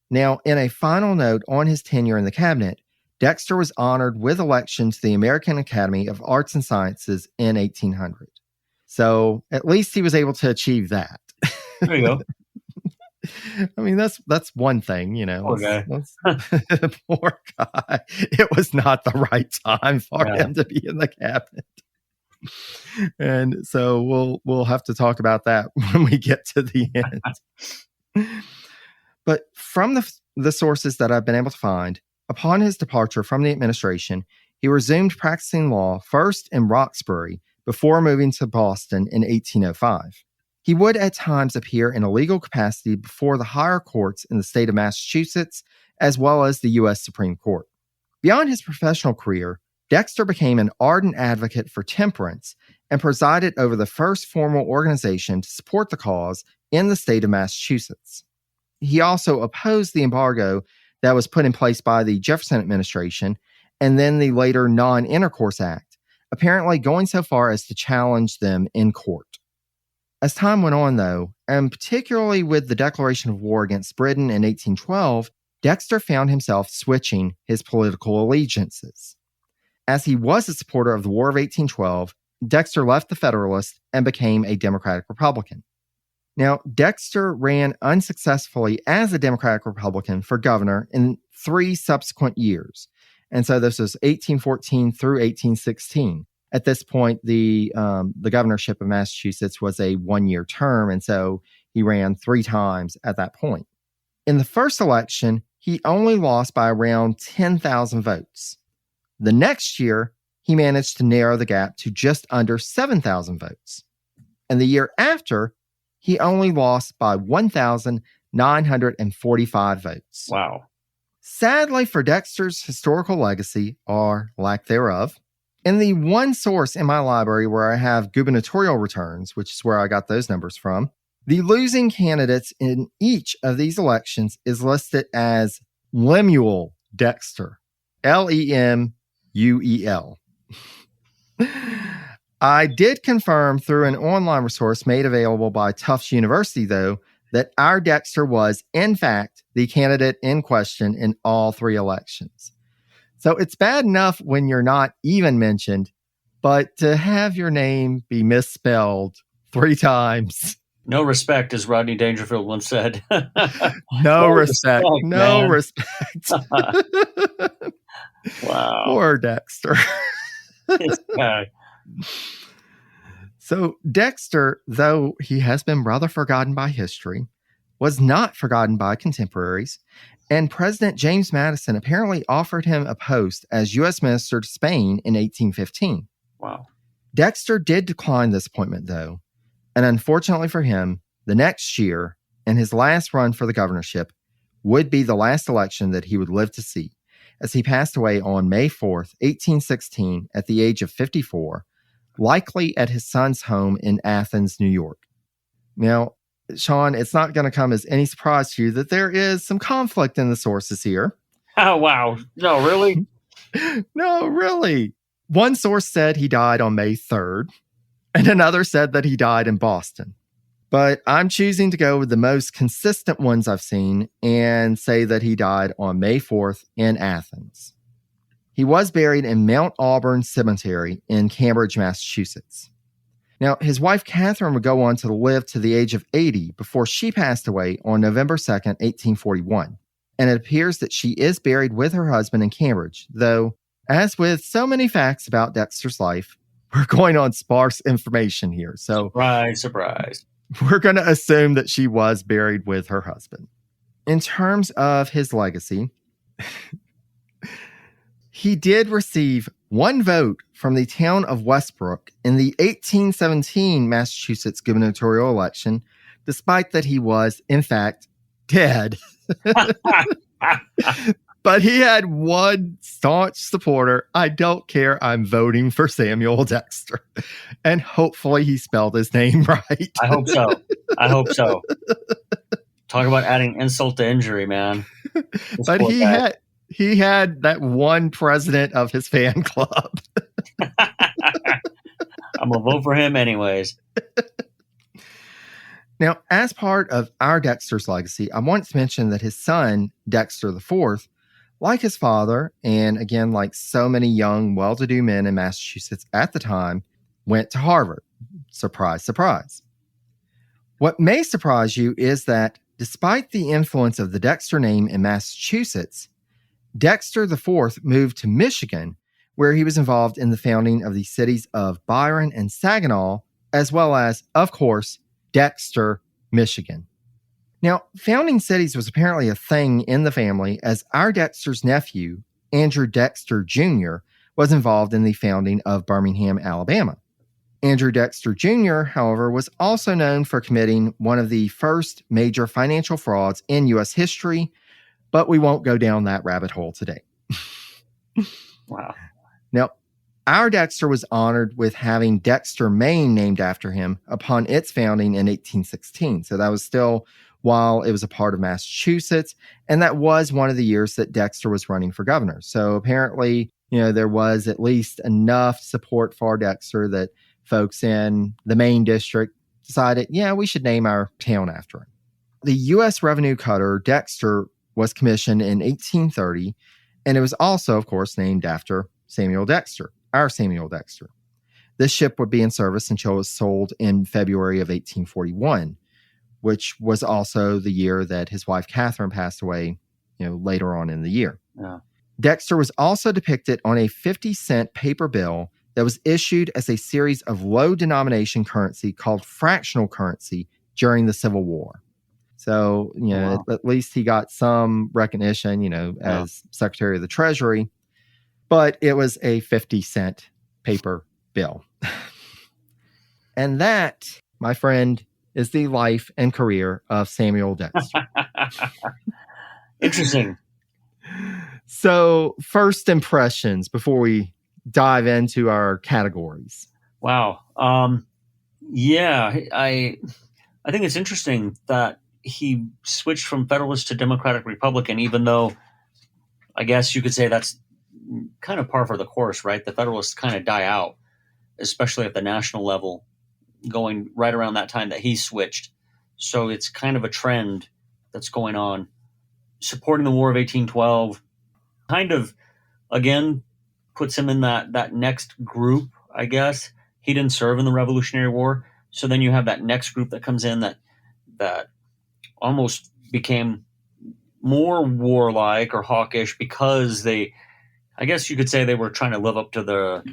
Now, in a final note on his tenure in the cabinet, Dexter was honored with election to the American Academy of Arts and Sciences in 1800. So at least he was able to achieve that. There you go. I mean, that's one thing, you know. Poor guy. Poor guy. It was not the right time for him to be in the cabinet. And so we'll have to talk about that when we get to the end. But from the sources that I've been able to find, upon his departure from the administration, he resumed practicing law first in Roxbury before moving to Boston in 1805. He would at times appear in a legal capacity before the higher courts in the state of Massachusetts, as well as the U.S. Supreme Court. Beyond his professional career, Dexter became an ardent advocate for temperance and presided over the first formal organization to support the cause in the state of Massachusetts. He also opposed the embargo that was put in place by the Jefferson administration and then the later Non-Intercourse Act, apparently going so far as to challenge them in court. As time went on, though, and particularly with the declaration of war against Britain in 1812, Dexter found himself switching his political allegiances. As he was a supporter of the War of 1812, Dexter left the Federalists and became a Democratic Republican. Now, Dexter ran unsuccessfully as a Democratic Republican for governor in 3 subsequent years. And so this was 1814 through 1816. At this point, the governorship of Massachusetts was a 1-year term, and so he ran 3 times at that point. In the first election, he only lost by around 10,000 votes. The next year, he managed to narrow the gap to just under 7,000 votes. And the year after, he only lost by 1,945 votes. Wow. Sadly for Dexter's historical legacy, or lack thereof, in the one source in my library where I have gubernatorial returns, which is where I got those numbers from, the losing candidates in each of these elections is listed as Lemuel Dexter, Lemuel. I did confirm through an online resource made available by Tufts University, though, that our Dexter was, in fact, the candidate in question in all 3 elections. So it's bad enough when you're not even mentioned, but to have your name be misspelled 3 times. No respect, as Rodney Dangerfield once said. No respect. No man. respect. Wow. Poor Dexter. This guy. So Dexter, though he has been rather forgotten by history, was not forgotten by contemporaries, and President James Madison apparently offered him a post as U.S. Minister to Spain in 1815. Wow. Dexter did decline this appointment, though, and unfortunately for him, the next year, and his last run for the governorship, would be the last election that he would live to see, as he passed away on May 4th, 1816, at the age of 54, likely at his son's home in Athens, New York. Now, Sean, it's not going to come as any surprise to you that there is some conflict in the sources here. Oh, wow. No, really? No, really. One source said he died on May 3rd, and another said that he died in Boston. But I'm choosing to go with the most consistent ones I've seen and say that he died on May 4th in Athens. He was buried in Mount Auburn Cemetery in Cambridge, Massachusetts. Now, his wife, Catherine, would go on to live to the age of 80 before she passed away on November 2nd, 1841. And it appears that she is buried with her husband in Cambridge, though, as with so many facts about Dexter's life, we're going on sparse information here. So, Surprise. We're going to assume that she was buried with her husband. In terms of his legacy, he did receive 1 vote from the town of Westbrook in the 1817 Massachusetts gubernatorial election, despite that he was, in fact, dead. But he had 1 staunch supporter. I don't care. I'm voting for Samuel Dexter. And hopefully he spelled his name right. I hope so. Talk about adding insult to injury, man. But he had He had that one president of his fan club. I'm going to vote for him anyways. Now, as part of our Dexter's legacy, I want to mention that his son, Dexter the Fourth, like his father, and again, like so many young, well-to-do men in Massachusetts at the time, went to Harvard. Surprise, surprise. What may surprise you is that despite the influence of the Dexter name in Massachusetts, Dexter the Fourth moved to Michigan, where he was involved in the founding of the cities of Byron and Saginaw, as well as, of course, Dexter, Michigan. Now, founding cities was apparently a thing in the family, as our Dexter's nephew, Andrew Dexter Jr., was involved in the founding of Birmingham, Alabama. Andrew Dexter Jr., however, was also known for committing one of the first major financial frauds in U.S. history, but we won't go down that rabbit hole today. Wow. Now, our Dexter was honored with having Dexter, Maine named after him upon its founding in 1816. So that was still while it was a part of Massachusetts, and that was one of the years that Dexter was running for governor. So apparently, there was at least enough support for Dexter that folks in the Maine district decided, we should name our town after him. The U.S. revenue cutter Dexter was commissioned in 1830, and it was also, of course, named after Samuel Dexter, our Samuel Dexter. This ship would be in service until it was sold in February of 1841, which was also the year that his wife Catherine passed away, later on in the year. Yeah. Dexter was also depicted on a 50-cent paper bill that was issued as a series of low-denomination currency called fractional currency during the Civil War. So, Wow. at least he got some recognition, as Secretary of the Treasury, but it was a 50-cent paper bill. And that, my friend, is the life and career of Samuel Dexter. Interesting. So, first impressions before we dive into our categories. Wow. Yeah, I think it's interesting that he switched from Federalist to Democratic Republican, even though I guess you could say that's kind of par for the course, right? The Federalists kind of die out, especially at the national level, going right around that time that he switched. So it's kind of a trend that's going on. Supporting the War of 1812 kind of, again, puts him in that next group, I guess. He didn't serve in the Revolutionary War. So then you have that next group that comes in that almost became more warlike or hawkish because they, I guess you could say, they were trying to live up to the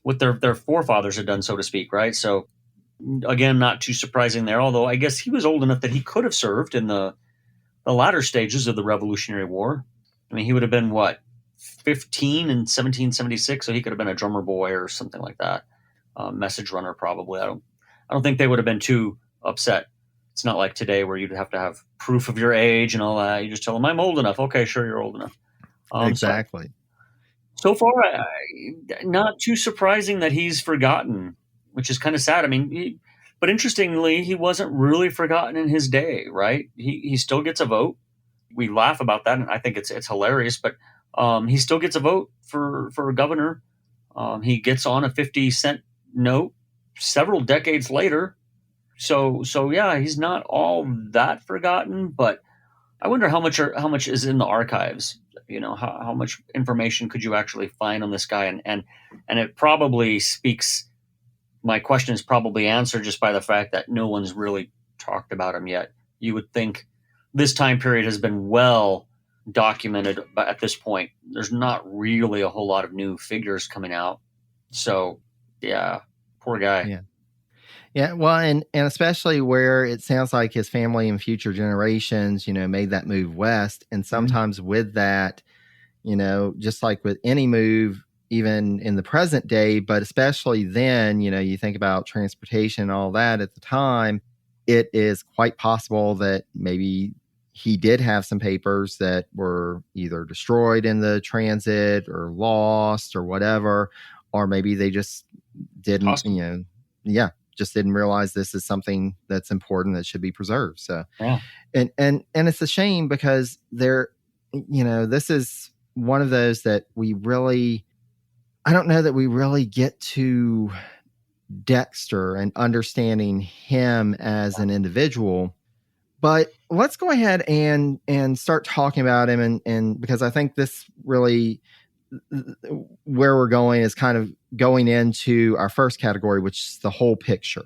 what their forefathers had done, so to speak, right? So again, not too surprising there, although I guess he was old enough that he could have served in the latter stages of the Revolutionary War. I mean, he would have been, 15 in 1776, so he could have been a drummer boy or something like that. Message runner, probably. I don't think they would have been too upset. It's not like today where you'd have to have proof of your age and all that. You just tell them, I'm old enough. Okay, sure, you're old enough. Exactly. So far, not too surprising that he's forgotten, which is kind of sad. I mean, but interestingly, he wasn't really forgotten in his day, right? He still gets a vote. We laugh about that, and I think it's hilarious. But he still gets a vote for governor. He gets on a 50-cent note several decades later. So yeah, he's not all that forgotten. But I wonder how much is in the archives. How much information could you actually find on this guy? And it probably speaks. My question is probably answered just by the fact that no one's really talked about him yet. You would think this time period has been well documented, but at this point, there's not really a whole lot of new figures coming out. So, yeah, poor guy. Yeah. Yeah, well, and especially where it sounds like his family and future generations, made that move west. And sometimes with that, just like with any move, even in the present day, but especially then, you think about transportation and all that at the time, it is quite possible that maybe he did have some papers that were either destroyed in the transit or lost or whatever, or maybe they just didn't, Awesome. just didn't realize this is something that's important that should be preserved. So, Yeah. and it's a shame because there, this is one of those that I don't know that we really get to Dexter and understanding him as an individual. But let's go ahead and start talking about him, and because I think this really, where we're going is kind of going into our first category, which is the whole picture.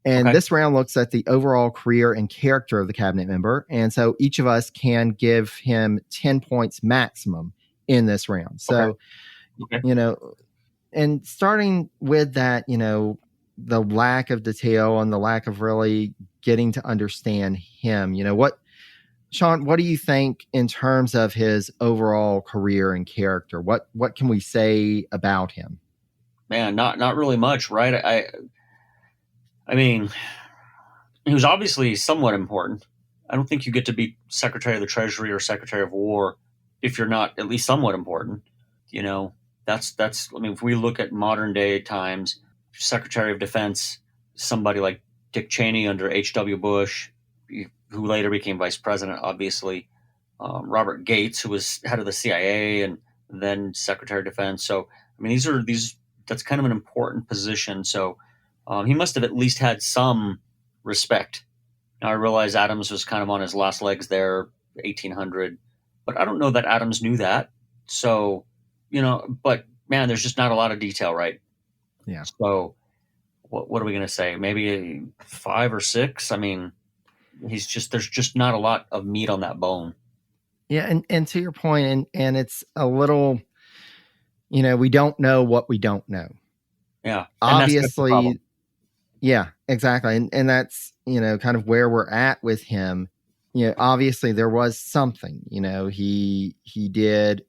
And this round looks at the overall career and character of the cabinet member. And so each of us can give him 10 points maximum in this round. So, and starting with that, the lack of detail and the lack of really getting to understand him, Sean, what do you think in terms of his overall career and character? What can we say about him? Man, not really much, right? I mean, he was obviously somewhat important. I don't think you get to be Secretary of the Treasury or Secretary of War if you're not at least somewhat important. That's. I mean, if we look at modern day times, Secretary of Defense, somebody like Dick Cheney under H.W. Bush, who later became Vice President, obviously, Robert Gates, who was head of the CIA and then Secretary of Defense. So, I mean, that's kind of an important position. So. He must have at least had some respect. Now, I realize Adams was kind of on his last legs there, 1800, but I don't know that Adams knew that. So, but man, there's just not a lot of detail, right? Yeah. So what are we going to say? Maybe a 5 or 6? I mean, there's just not a lot of meat on that bone. Yeah. And to your point, and it's a little, we don't know what we don't know. Yeah. Obviously. Yeah, exactly. And that's, kind of where we're at with him. Obviously there was something, he did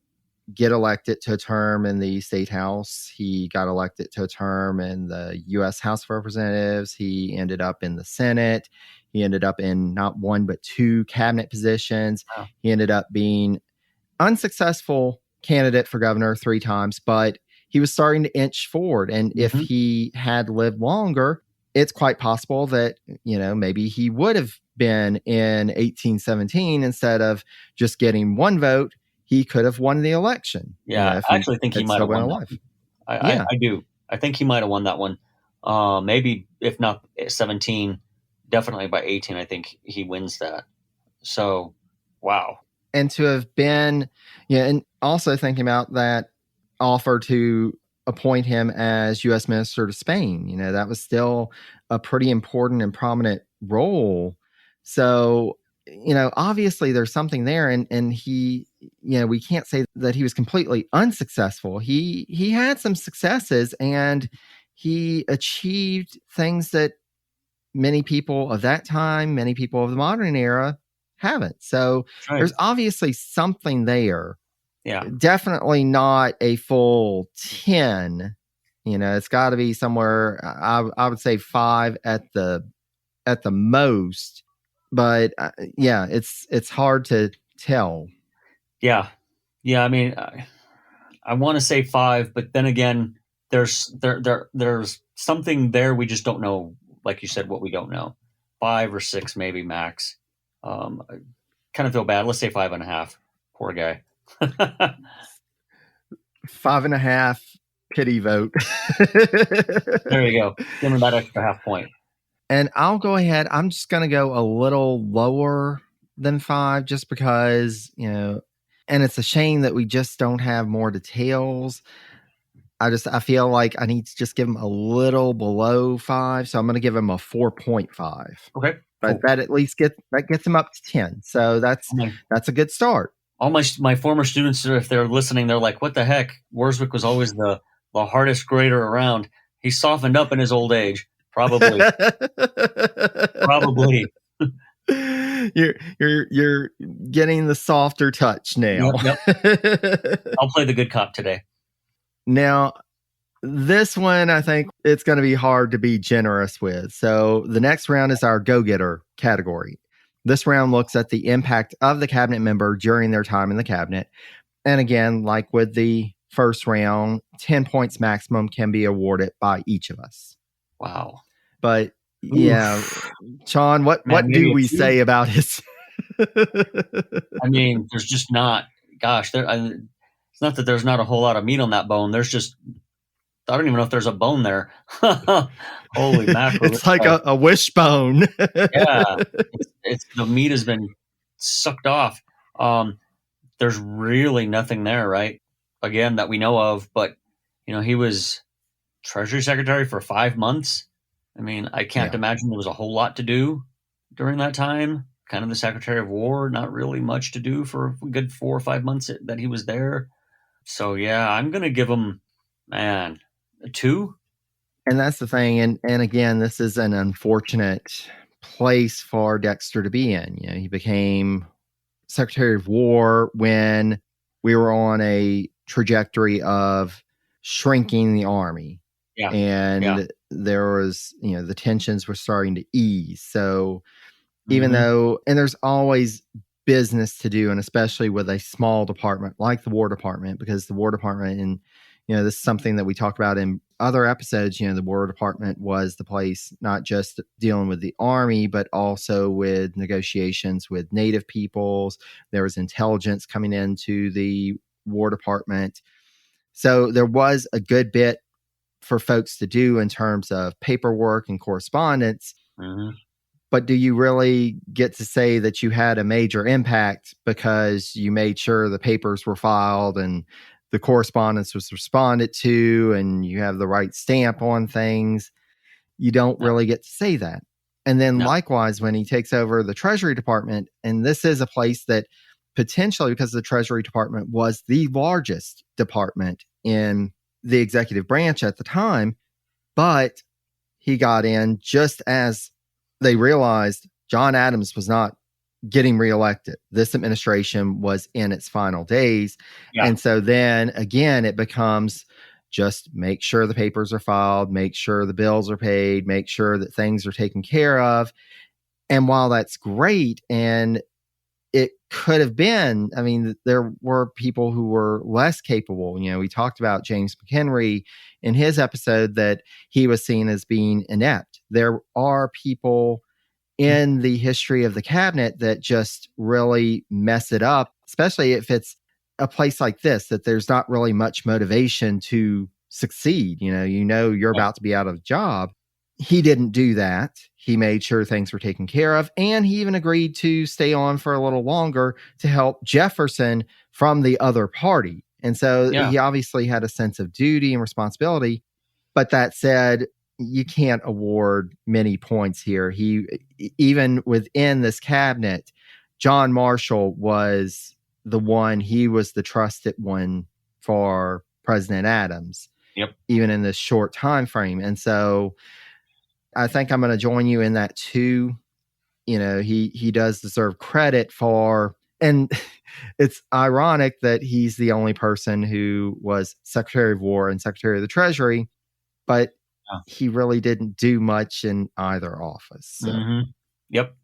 get elected to a term in the state house. He got elected to a term in the U.S. House of Representatives. He ended up in the Senate. He ended up in not one, but 2 cabinet positions. Wow. He ended up being unsuccessful candidate for governor 3 times, but he was starting to inch forward. And if he had lived longer, it's quite possible that, maybe he would have been in 1817 instead of just getting 1 vote. He could have won the election. Yeah, I actually think he might have won that one. I do. I think he might have won that one. Maybe if not 17, definitely by 18, I think he wins that. So, wow. And to have been, and also thinking about that offer to appoint him as U.S. Minister to Spain, that was still a pretty important and prominent role. So, obviously there's something there, and he, we can't say that he was completely unsuccessful. He had some successes, and he achieved things that many people of that time, many people of the modern era haven't. So there's obviously something there. Yeah, definitely not a full 10. It's got to be somewhere. I would say 5 at the most. But it's hard to tell. Yeah. I mean, I want to say 5, but then again, there's something there we just don't know. Like you said, what we don't know. 5 or 6, maybe max. I kind of feel bad. Let's say 5.5. Poor guy. 5.5 pity vote. There you go. Give him that extra half point. And I'll go ahead. I'm just going to go a little lower than 5 just because, and it's a shame that we just don't have more details. I feel like I need to just give him a little below 5. So I'm going to give him a 4.5. Okay. But cool. that at least gets him up to 10. So that's a good start. All my former students, if they're listening, they're like, what the heck? Worswick was always the hardest grader around. He softened up in his old age. Probably. Probably. You're getting the softer touch now. Yep. I'll play the good cop today. Now, this one, I think it's going to be hard to be generous with. So the next round is our go-getter category. This round looks at the impact of the cabinet member during their time in the cabinet. And again, like with the first round, 10 points maximum can be awarded by each of us. Wow. But yeah, Sean, what do we say about his I mean, there's just not. Gosh, it's not that there's not a whole lot of meat on that bone. There's just I don't even know if there's a bone there. Holy mackerel! It's like a wishbone. Yeah, it's the meat has been sucked off. There's really nothing there, right? Again, that we know of. But he was Treasury Secretary for 5 months. I mean, I can't Yeah. imagine there was a whole lot to do during that time. Kind of the Secretary of War, not really much to do for a good 4 or 5 months that he was there. So yeah, I'm gonna give him, man, a 2. And that's the thing. And again, this is an unfortunate place for Dexter to be in. He became Secretary of War when we were on a trajectory of shrinking the army. Yeah. And there was, the tensions were starting to ease. So even though, and there's always business to do, and especially with a small department like the War Department, because the War Department, and this is something that we talk about in other episodes, the War Department was the place not just dealing with the army, but also with negotiations with Native peoples. There was intelligence coming into the War Department. So there was a good bit for folks to do in terms of paperwork and correspondence. But do you really get to say that you had a major impact because you made sure the papers were filed and the correspondence was responded to and you have the right stamp on things? You don't really get to say that. And then likewise, when he takes over the Treasury Department, and this is a place that potentially, because the Treasury Department was the largest department in the executive branch at the time, but he got in just as they realized John Adams was not getting reelected. This administration was in its final days. Yeah. And so then again, it becomes just make sure the papers are filed, make sure the bills are paid, make sure that things are taken care of. And while that's great, and it could have been, I mean, there were people who were less capable. We talked about James McHenry in his episode that he was seen as being inept. There are people in the history of the cabinet that just really mess it up, especially if it's a place like this, that there's not really much motivation to succeed. You're about to be out of a job. He didn't do that. He made sure things were taken care of. And he even agreed to stay on for a little longer to help Jefferson from the other party. And so he obviously had a sense of duty and responsibility. But that said, you can't award many points here. Even within this cabinet, John Marshall was the one, he was the trusted one for President Adams, even in this short time frame. And so I think I'm going to join you in that too. He does deserve credit for, and it's ironic that he's the only person who was Secretary of War and Secretary of the Treasury, but he really didn't do much in either office. So. Yep.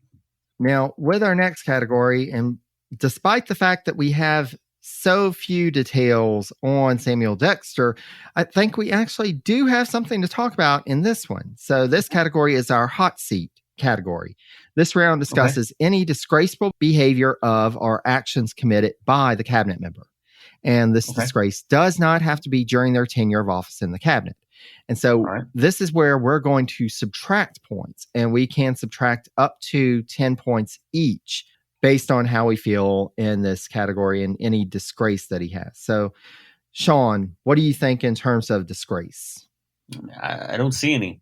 Now, with our next category, and despite the fact that we have so few details on Samuel Dexter, I think we actually do have something to talk about in this one. So this category is our hot seat category. This round discusses any disgraceful behavior of or actions committed by the cabinet member. And this disgrace does not have to be during their tenure of office in the cabinet. And so this is where we're going to subtract points, and we can subtract up to 10 points each based on how we feel in this category and any disgrace that he has. So, Sean, what do you think in terms of disgrace? I don't see any.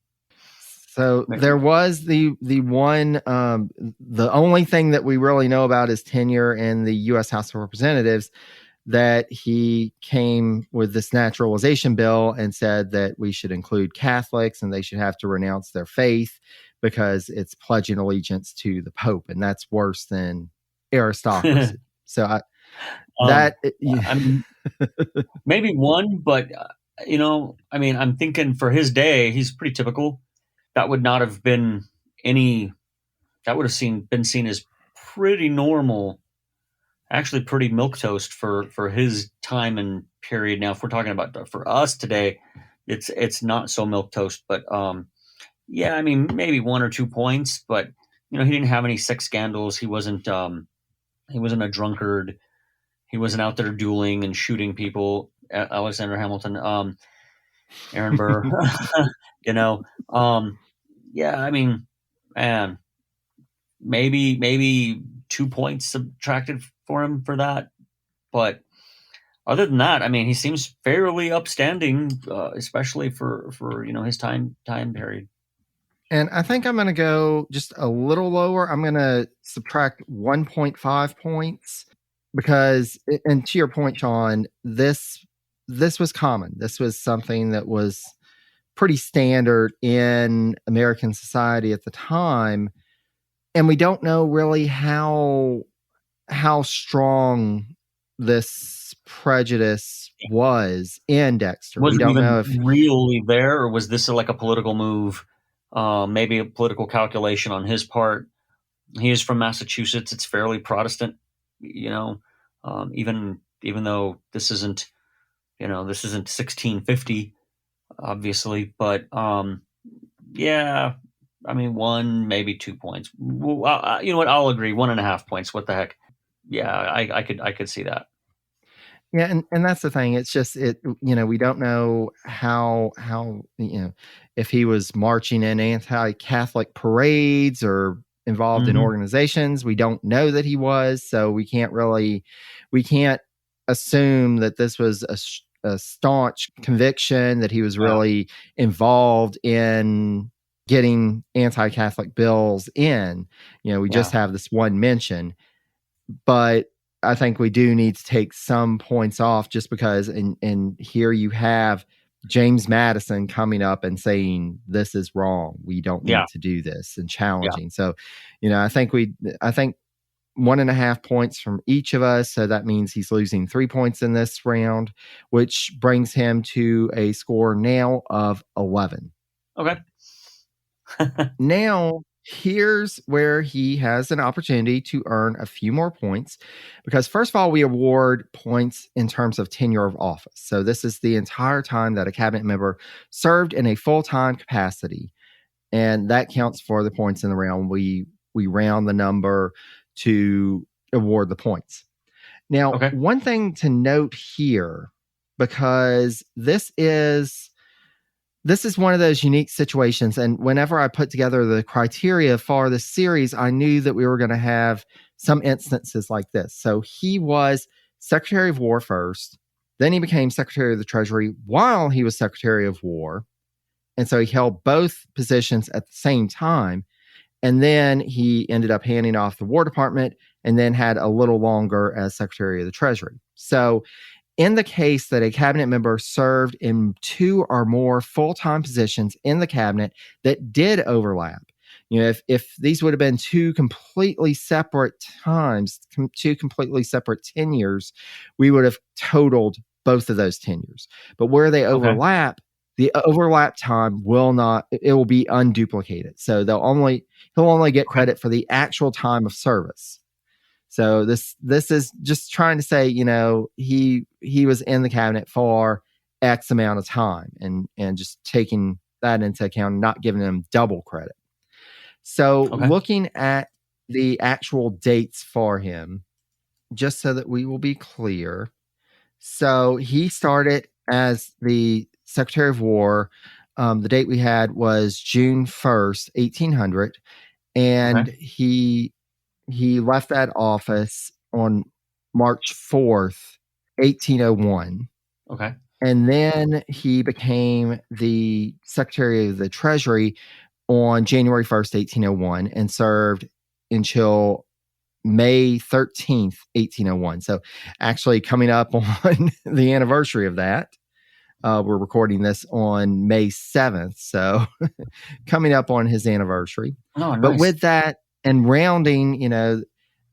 So there was the one, the only thing that we really know about his tenure in the U.S. House of Representatives, that he came with this naturalization bill and said that we should include Catholics and they should have to renounce their faith because it's pledging allegiance to the Pope. And that's worse than aristocracy. So maybe one, but I'm thinking for his day, he's pretty typical. That would not have been that would have been seen as pretty normal. Actually pretty milquetoast for his time and period. Now, if we're talking about for us today, it's not so milquetoast, but maybe 1 or 2 points, but he didn't have any sex scandals. He wasn't He wasn't a drunkard. He wasn't out there dueling and shooting people. Alexander Hamilton, Aaron Burr, you know. Yeah, I mean, man, maybe 2 points subtracted for him for that, but other than that, I mean, he seems fairly upstanding, especially for his time period. And I think I'm going to go just a little lower. I'm going to subtract 1.5 points because, and to your point, Sean, this was common. This was something that was pretty standard in American society at the time, and we don't know really how strong this prejudice was in Dexter. Was We it don't even know if really there, or was this like a political move? Maybe a political calculation on his part. He is from Massachusetts. It's fairly Protestant, even though this isn't 1650, obviously. But yeah, I mean, 1, maybe 2 points. Well, you know what? I'll agree. 1.5 points. What the heck? Yeah, I could see that. Yeah, and that's the thing. It's just we don't know how if he was marching in anti-Catholic parades or involved in organizations. We don't know that he was, so we can't assume that this was a staunch conviction, that he was really involved in getting anti-Catholic bills in. We just have this one mention, but I think we do need to take some points off just because, and here you have James Madison coming up and saying, this is wrong. We don't need to do this, and challenging. So, I think 1.5 points from each of us. So that means he's losing 3 points in this round, which brings him to a score now of 11. Okay. Now, here's where he has an opportunity to earn a few more points, because first of all, we award points in terms of tenure of office. So this is the entire time that a cabinet member served in a full-time capacity, and that counts for the points in the round. We round the number to award the points. Now, one thing to note here, because this is one of those unique situations. And whenever I put together the criteria for this series, I knew that we were going to have some instances like this. So he was Secretary of War first, then he became Secretary of the Treasury while he was Secretary of War. And so he held both positions at the same time. And then he ended up handing off the War Department and then had a little longer as Secretary of the Treasury. So in the case that a cabinet member served in 2 or more full-time positions in the cabinet that did overlap, if these would have been 2 completely separate times, 2 completely separate tenures, we would have totaled both of those tenures. But where they overlap, the overlap time will be unduplicated. So he'll only get credit for the actual time of service. So this is just trying to say, he was in the cabinet for X amount of time, and just taking that into account and not giving him double credit. So looking at the actual dates for him, just so that we will be clear. So he started as the Secretary of War. The date we had was June 1st, 1800. And he left that office on March 4th, 1801. Okay. And then he became the Secretary of the Treasury on January 1st, 1801, and served until May 13th, 1801. So actually coming up on the anniversary of that. We're recording this on May 7th. So coming up on his anniversary. Oh, nice. But with that and rounding,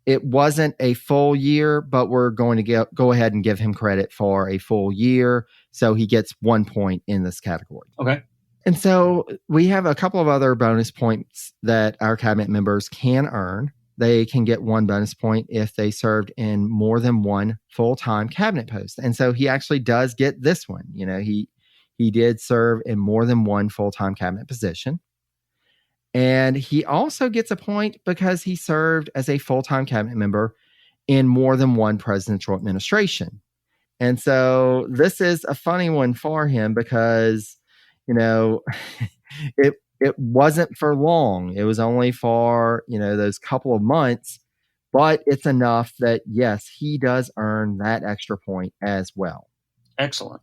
it wasn't a full year, but we're going to go ahead and give him credit for a full year. So he gets 1 point in this category. Okay. And so we have a couple of other bonus points that our cabinet members can earn. They can get 1 bonus point if they served in more than 1 full-time cabinet post. And so he actually does get this one. He did serve in more than 1 full-time cabinet position. And he also gets a point because he served as a full-time cabinet member in more than one presidential administration. And so this is a funny one for him because, it wasn't for long. It was only for, those couple of months, but it's enough that, yes, he does earn that extra point as well. Excellent.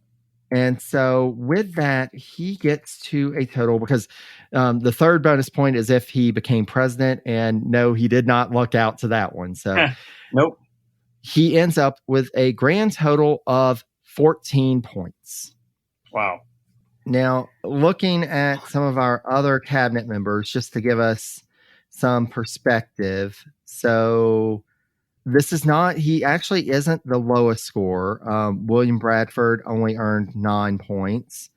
And so with that, he gets to a total because the third bonus point is if he became president. And no, he did not luck out to that one. So nope. He ends up with a grand total of 14 points. Wow. Now, looking at some of our other cabinet members, just to give us some perspective. So he actually isn't the lowest score. William Bradford only earned 9 points.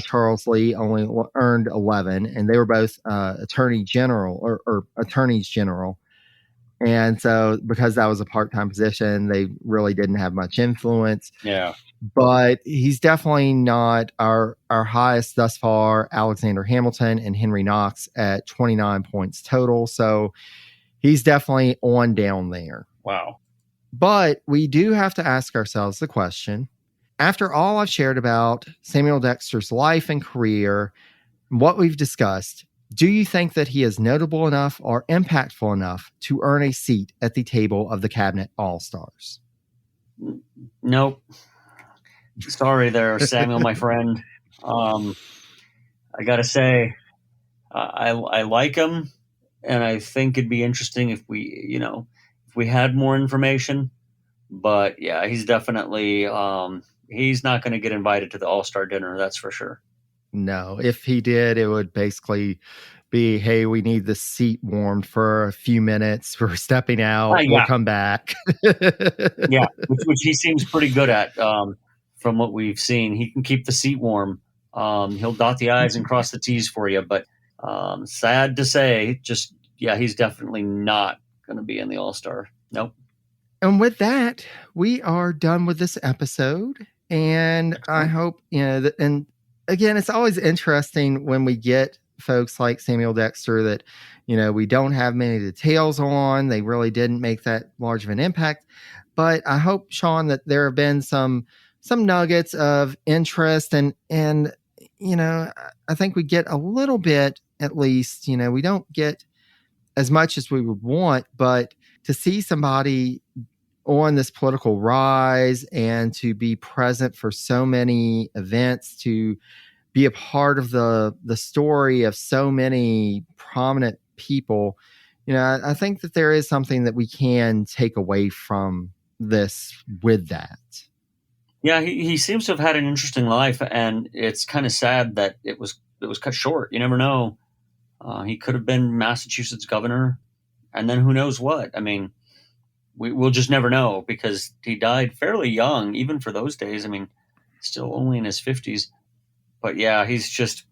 Charles Lee only earned 11, and they were both attorneys general. And so because that was a part-time position, they really didn't have much influence. Yeah. But he's definitely not our highest thus far. Alexander Hamilton and Henry Knox at 29 points total. So he's definitely on down there. Wow. But we do have to ask ourselves the question, after all I've shared about Samuel Dexter's life and career, what we've discussed, do you think that he is notable enough or impactful enough to earn a seat at the table of the Cabinet All-Stars? Nope. Sorry there, Samuel, my friend. I got to say, I like him, and I think it'd be interesting if we had more information. But yeah, he's definitely he's not going to get invited to the All-Star dinner. That's for sure. No, if he did, it would basically be, hey, we need the seat warmed for a few minutes. We're stepping out. Yeah. We'll come back. Yeah, which he seems pretty good at. From what we've seen, he can keep the seat warm. He'll dot the I's and cross the T's for you. But sad to say, he's definitely not going to be in the All-Star. Nope. And with that, we are done with this episode. And I hope, and again, it's always interesting when we get folks like Samuel Dexter that, we don't have many details on. They really didn't make that large of an impact. But I hope, Sean, that there have been some nuggets of interest and I think we get a little bit, at least, we don't get as much as we would want, but to see somebody on this political rise and to be present for so many events, to be a part of the story of so many prominent people, I think that there is something that we can take away from this with that. Yeah, he seems to have had an interesting life, and it's kind of sad that it was cut short. You never know. He could have been Massachusetts governor, and then who knows what. I mean, we'll just never know because he died fairly young, even for those days. I mean, still only in his 50s. But yeah, he's just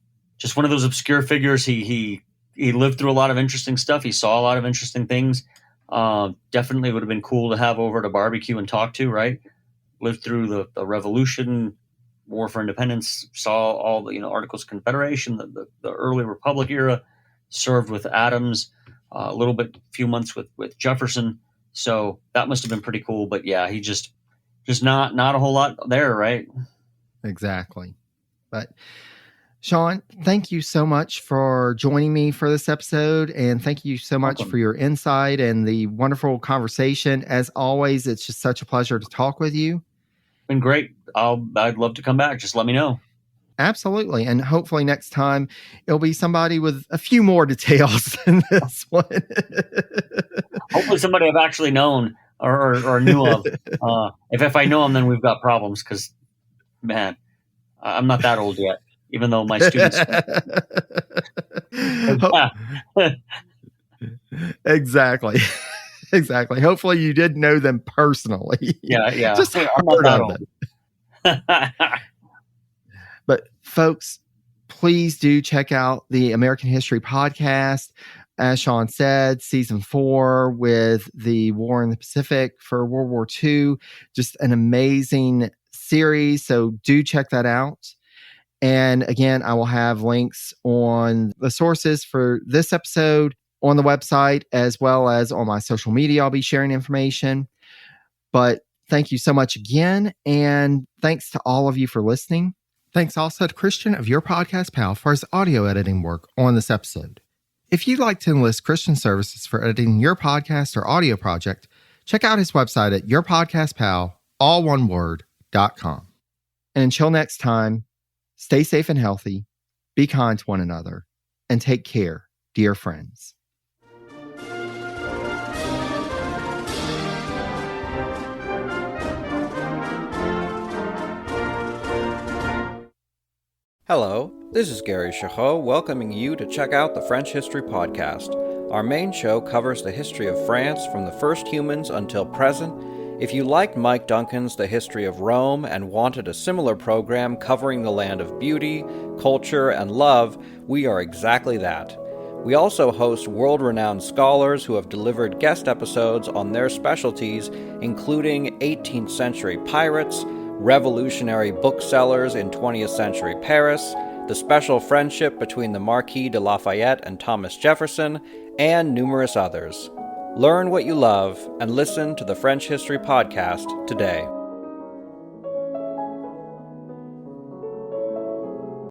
one of those obscure figures. He lived through a lot of interesting stuff. He saw a lot of interesting things. Definitely would have been cool to have over at a barbecue and talk to, right? Lived through the Revolution, War for Independence, saw all the Articles of Confederation, the early Republic era, served with Adams, a little bit, few months with Jefferson. So that must have been pretty cool. But yeah, he just not a whole lot there, right? Exactly. But Sean, thank you so much for joining me for this episode. And thank you so much for your insight and the wonderful conversation. As always, it's just such a pleasure to talk with you. Been great. I'd love to come back. Just let me know. Absolutely. And hopefully next time it'll be somebody with a few more details than this one. Hopefully somebody I've actually known or knew of. If I know them, then we've got problems because, man, I'm not that old yet, even though my students. Exactly. Exactly. Hopefully you did know them personally. Yeah. Just I'm not that old. But folks, please do check out the American History Podcast. As Sean said, season 4 with the War in the Pacific for World War II. Just an amazing series. So do check that out. And again, I will have links on the sources for this episode on the website, as well as on my social media. I'll be sharing information. But thank you so much again. And thanks to all of you for listening. Thanks also to Christian of Your Podcast Pal for his audio editing work on this episode. If you'd like to enlist Christian services for editing your podcast or audio project, check out his website at yourpodcastpal, all one word, .com. And until next time, stay safe and healthy, be kind to one another, and take care, dear friends. Hello, this is Gary Chahot welcoming you to check out the French History Podcast. Our main show covers the history of France from the first humans until present. If you liked Mike Duncan's The History of Rome and wanted a similar program covering the land of beauty, culture, and love, we are exactly that. We also host world-renowned scholars who have delivered guest episodes on their specialties, including 18th century pirates, revolutionary booksellers in 20th century Paris, the special friendship between the Marquis de Lafayette and Thomas Jefferson, and numerous others. Learn what you love and listen to the French History Podcast today.